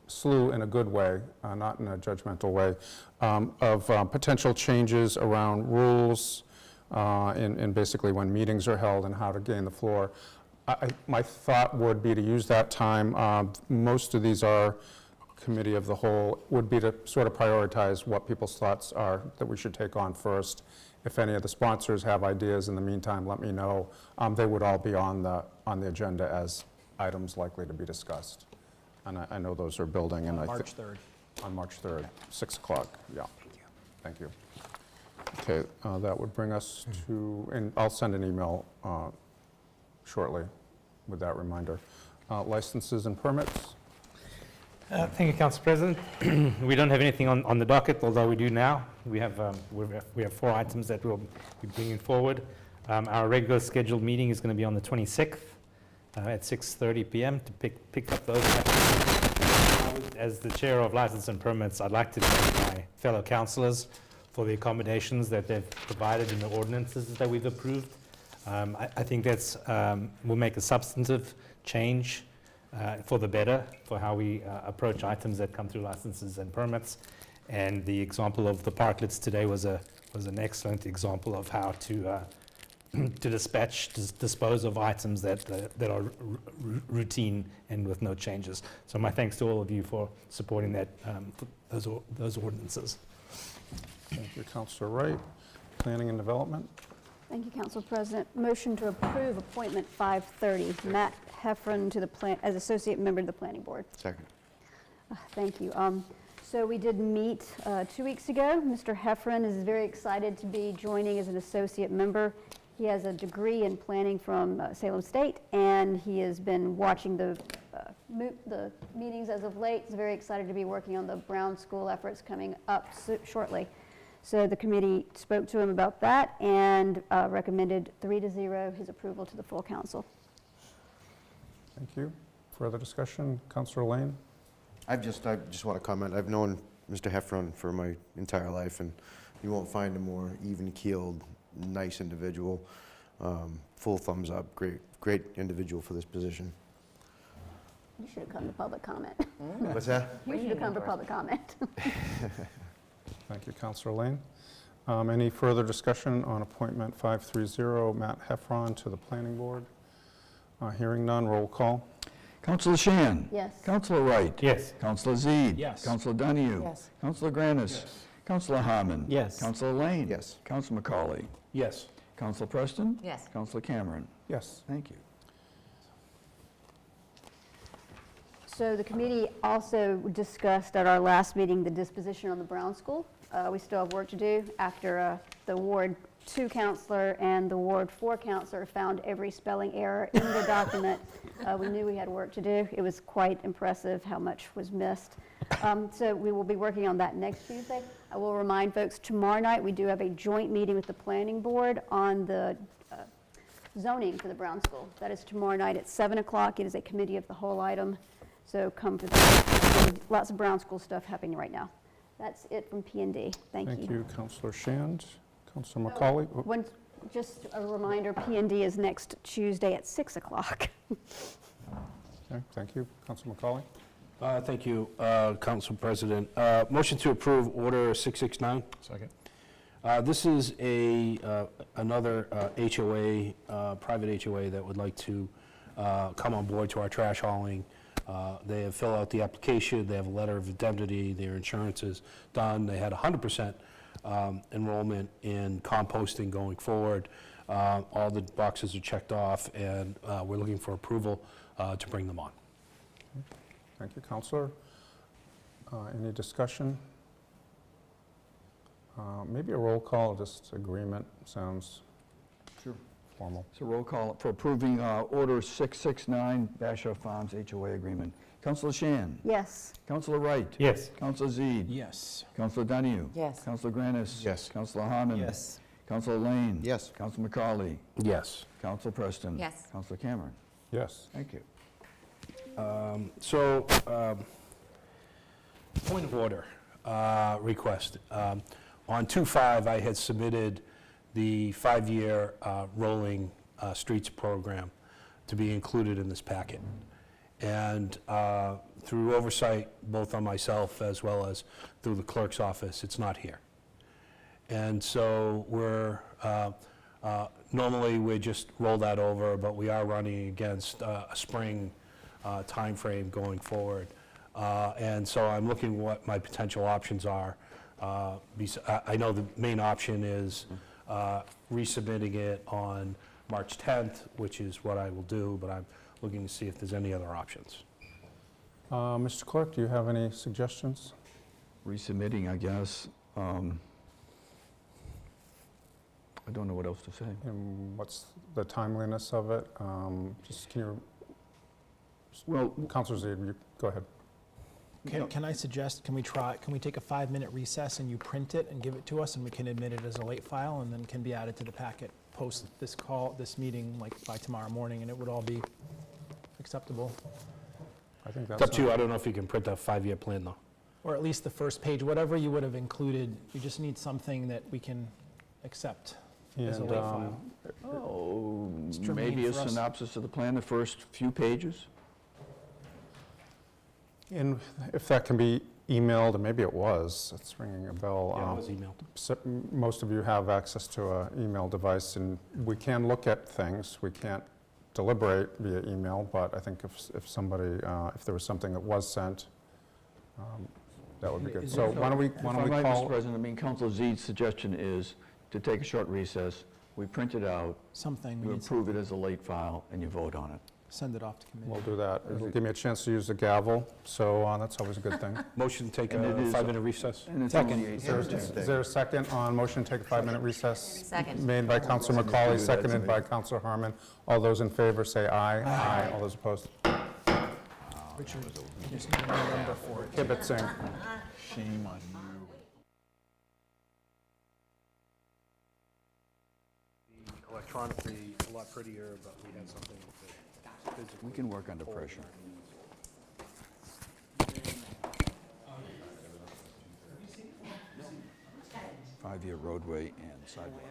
slew in a good way, not in a judgmental way, of potential changes around rules and basically when meetings are held and how to gain the floor. My thought would be to use that time. Most of these are committee of the whole, would be to sort of prioritize what people's thoughts are that we should take on first. If any of the sponsors have ideas in the meantime, let me know. They would all be on the agenda as items likely to be discussed. And I know those are building, and March 3rd. on March 3rd, 6 o'clock, yeah. Thank you. Okay, that would bring us to, and I'll send an email shortly with that reminder. Licenses and permits. Thank you, Council President. We don't have anything on the docket, although we do now. We have 4 items that we'll be bringing forward. Our regular scheduled meeting is going to be on the 26th at 6:30 p.m. to pick up those items. As the chair of license and permits, I'd like to thank my fellow councillors for the accommodations that they've provided in the ordinances that we've approved. I think that's will make a substantive change for the better for how we approach items that come through licenses and permits. And the example of the parklets today was an excellent example of how to dispose of items that are routine and with no changes. So my thanks to all of you for supporting that those ordinances. Thank you, Councillor Wright. Planning and Development. Thank you, Council President. Motion to approve appointment 530, Matt Heffron to the as associate member to the Planning Board. Second. Thank you. So we did meet 2 weeks ago. Mr. Heffron is very excited to be joining as an associate member. He has a degree in planning from Salem State, and he has been watching the meetings as of late. He's very excited to be working on the Brown School efforts coming up shortly. So the committee spoke to him about that and recommended 3-0 his approval to the full council. Thank you. Further discussion? Councillor Lane? I just want to comment. I've known Mr. Heffron for my entire life, and you won't find a more even-keeled, nice individual. Full thumbs up. Great individual for this position. You should have come to public comment. What's that? You should have come to public comment. Thank you, Councillor Lane. Any further discussion on appointment 530, Matt Heffron to the Planning Board? Hearing none, roll call. Councilor Shan. Yes. Councilor Wright. Yes. Councilor Zede. Yes. Councilor Donahue. Yes. Councilor Granis. Councilor Harmon. Yes. Councilor Lane. Yes. Councilor McCauley. Yes. Councilor Preston. Yes. Councilor Cameron. Yes. Thank you. So the committee also discussed at our last meeting the disposition on the Brown School. We still have work to do after the Ward 2 counselor and the Ward 4 counselor found every spelling error in the document. We knew we had work to do. It was quite impressive how much was missed. So we will be working on that next Tuesday. I will remind folks, tomorrow night we do have a joint meeting with the Planning Board on the zoning for the Brown School. That is tomorrow night at 7 o'clock. It is a committee of the whole item. So come to that. Lots of Brown School stuff happening right now. That's it from P&D. Thank you. Thank you, Councillor Shand. Councillor McCauley? Just a reminder, P&D is next Tuesday at 6 o'clock. Okay, thank you. Councillor McCauley? Thank you, Council President. Motion to approve Order 669. Second. This is another HOA, private HOA that would like to come on board to our trash hauling They have filled out the application, they have a letter of indemnity, their insurance is done, they had 100% enrollment in composting going forward. All the boxes are checked off, and we're looking for approval to bring them on. Thank you, Councillor. Any discussion? Maybe a roll call, just agreement sounds formal. So roll call for approving Order 669, Bashaw Farms HOA Agreement. Councillor Shan. Yes. Councillor Wright. Yes. Councillor Zede. Yes. Councillor Donahue. Yes. Councillor Granis. Yes. Councillor Harmon. Yes. Councillor Lane. Yes. Councillor McCauley. Yes. Councillor Preston. Yes. Councillor Cameron. Yes. Thank you. So, point of order request. On 2/5, I had submitted the 5-year rolling streets program to be included in this packet. And through oversight, both on myself as well as through the clerk's office, it's not here. And so normally we just roll that over, but we are running against a spring timeframe going forward. And so I'm looking what my potential options are. I know the main option is resubmitting it on March 10th, which is what I will do, but I'm looking to see if there's any other options. Mr. Clerk, do you have any suggestions? Resubmitting, I guess. I don't know what else to say. And what's the timeliness of it? Just can you, Well, Councillor Zede, you go ahead. Can I suggest, can we take a 5-minute recess and you print it and give it to us, and we can admit it as a late file, and then can be added to the packet post this meeting, like by tomorrow morning, and it would all be acceptable? I think It's up to you. I don't know if you can print a 5-year plan, though. Or at least the first page, whatever you would have included, we just need something that we can accept as a And, late file. oh, It's germane maybe a for us. synopsis of the plan, the first few pages? And if that can be emailed, and maybe it was, it's ringing a bell. Yeah, it was emailed. Most of you have access to an email device, and we can look at things. We can't deliberate via email, but I think if somebody, if there was something that was sent, that would be good. So why don't we If I might, Mr. call? President, I mean, Councilor Zeed's suggestion is to take a short recess, we print it out, Something, we you need to approve it as a late file, and you vote on it. send it off to committee. We'll do that. It'll give me a chance to use the gavel, so that's always a good thing. Motion to take And it a is- 5-minute recess? And it's Second. only Is there a second on motion to take a 5-minute recess? Second. Made by Councilor McCauley, seconded by Councilor Harmon. All those in favor say aye. Aye. All those opposed? Richard, you just need a new number for it. Kibitzing. Shame on you. Electronically, a lot prettier, but we had something physically. We can work under pressure. Five-year roadway and sidewalk.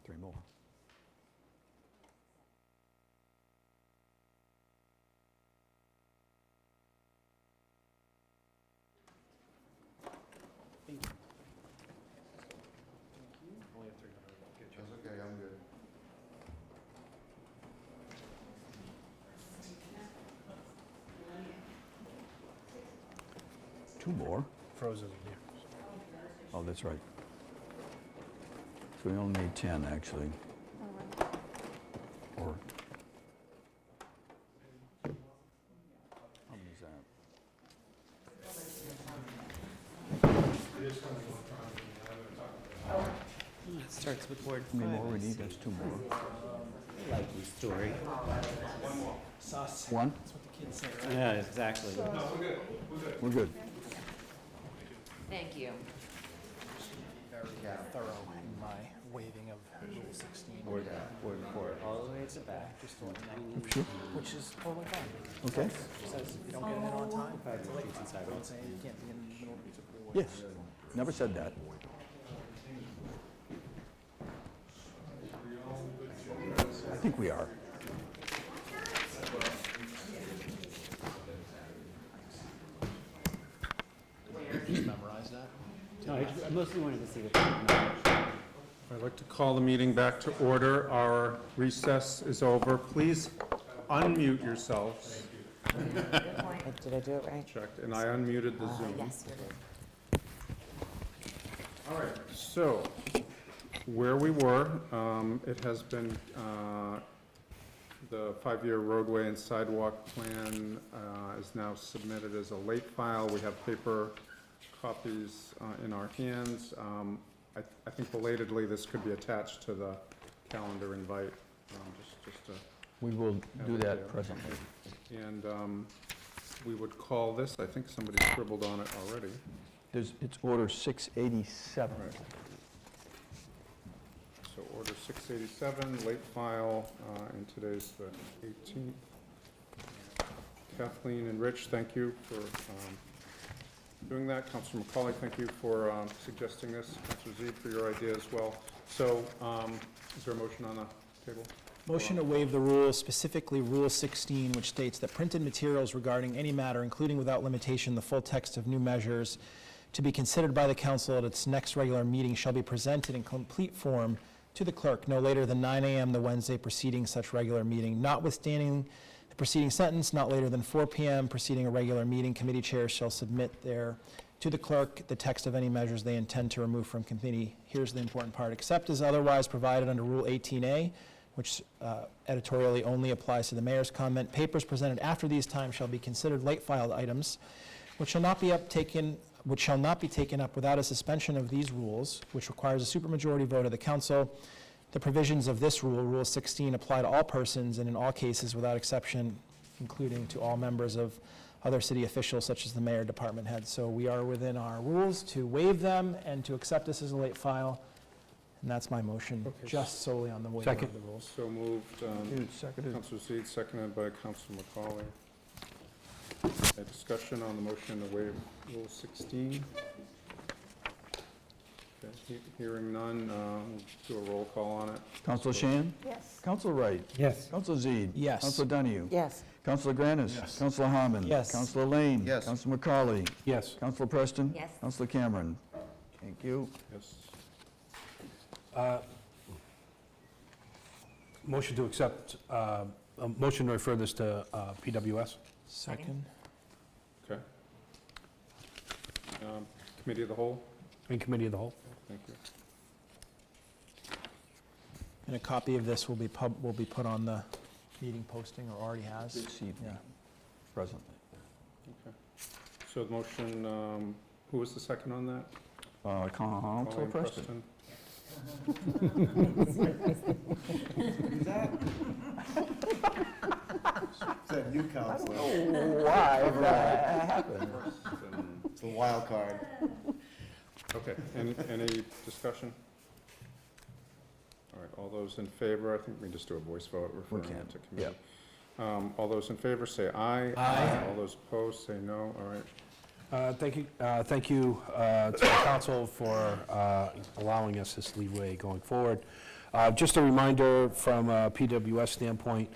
3 more. That's okay, I'm good. Two more? Frozen here. Oh, that's right. So we only need 10, actually. Or, how many is that? It starts with word How many 5. more we need? That's 2 more. Likely story. Sus. One? That's what the kids say, right? Yeah, exactly. We're good. Thank you. Very thorough in my waiving of Rule 16. Word 4, all the way to the back. Just throwing it out, Sure. which is totally fine. Okay. Says if you don't get it in on time, Five it's a late streets and file. Don't sidewalks. say you can't be in the middle of the Yes. Never said that. I think we are. Just memorize that. No, I mostly wanted to see what the numbers. I'd like to call the meeting back to order. Our recess is over. Please unmute yourselves. Did I do it right? Checked, and I unmuted the Zoom. Yes, you did. All right, so where we were, it has been, the 5-year roadway and sidewalk plan is now submitted as a late file. We have paper copies in our hands. I think belatedly, this could be attached to the calendar invite, just to, We will do it that there. presently. and we would call this, I think somebody scribbled on it already. It's order 687. So order 687, late file, and today's the 18th. Kathleen and Rich, thank you for doing that. Councilor McCauley, thank you for suggesting this. Councilor Zede for your idea as well. So is there a motion on the table? Motion to waive the rules, specifically Rule 16, which states that printed materials regarding any matter, including without limitation the full text of new measures to be considered by the council at its next regular meeting shall be presented in complete form to the clerk no later than 9 a.m. the Wednesday preceding such regular meeting, notwithstanding the preceding sentence, not later than 4 p.m. preceding a regular meeting. Committee chairs shall submit there to the clerk the text of any measures they intend to remove from committee. Here's the important part. Except as otherwise provided under Rule 18A, which editorially only applies to the mayor's comment, papers presented after these times shall be considered late filed items, which shall not be taken up without a suspension of these rules, which requires a supermajority vote of the council. The provisions of this rule, Rule 16, apply to all persons and in all cases without exception, including to all members of other city officials such as the mayor, department heads. So we are within our rules to waive them and to accept this as a late file. And that's my motion, Okay. just solely on the waiver Second. of the rules. So moved. Seconded. Councilor Zede, seconded by Councilor McCauley. A discussion on the motion to waive Rule 16. Okay, hearing none, we'll do a roll call on it. Councilor Shan? Yes. Councilor Wright? Yes. Councilor Zede? Yes. Councilor Donahue? Yes. Councilor Granis? Yes. Councilor Harmon? Yes. Councilor Lane? Yes. Councilor McCauley? Yes. Councilor Preston? Yes. Councilor Cameron? Thank you. Yes. Motion to accept, a motion to refer this to PWS. Second. Okay. Committee of the Whole, In committee of the whole. thank you. And a copy of this will be put on the meeting posting, or already has. This evening, Yeah. presently. Okay. So the motion, who was the second on that? Councilor Colleen Preston. That new counselor. Why that happened? It's the wild card. Okay, any discussion? All right, all those in favor, I think we just do a voice vote referring can, it to committee. All those in favor say aye. Aye. All those opposed say no. All right. Thank you to the council for allowing us this leeway going forward. Just a reminder from a PWS standpoint,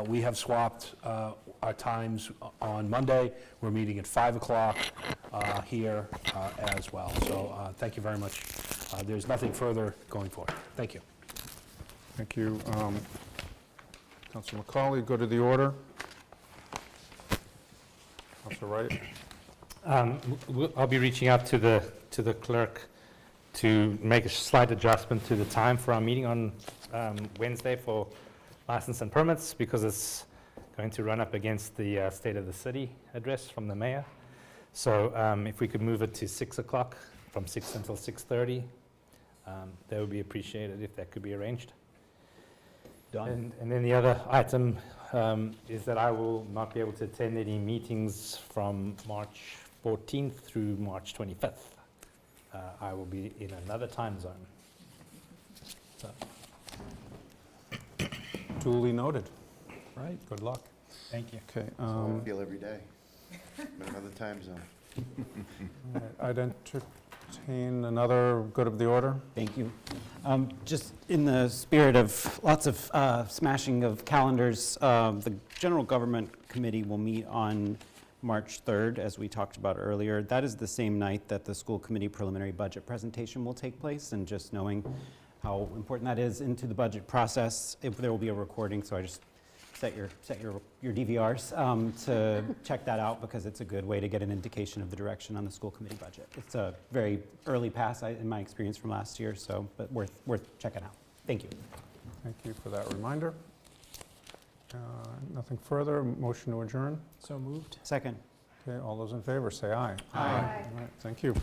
we have swapped our times on Monday. We're meeting at 5 o'clock here as well. So thank you very much. There's nothing further going forward. Thank you. Thank you. Councilor McCauley, go to the order. Councilor Wright. I'll be reaching out to the clerk to make a slight adjustment to the time for our meeting on Wednesday for license and permits, because it's going to run up against the State of the City address from the mayor. So if we could move it to 6 o'clock, from 6 until 6:30, that would be appreciated if that could be arranged. Done. And then the other item is that I will not be able to attend any meetings from March 14th through March 25th. I will be in another time zone. So, Duly noted. Right. Good luck. Thank you. Okay. So I feel every day. In another time zone. all right, I'd entertain another good of the order. Thank you. Just in the spirit of lots of smashing of calendars, the General Government Committee will meet on March 3rd, as we talked about earlier. That is the same night that the school committee preliminary budget presentation will take place, and just knowing how important that is into the budget process. If there will be a recording, so I just set your DVRs to check that out, because it's a good way to get an indication of the direction on the school committee budget. It's a very early pass in my experience from last year, so, but worth checking out. Thank you. Thank you for that reminder. Nothing further, motion to adjourn? So moved. Second. Okay, all those in favor, say aye. Aye. All right, thank you.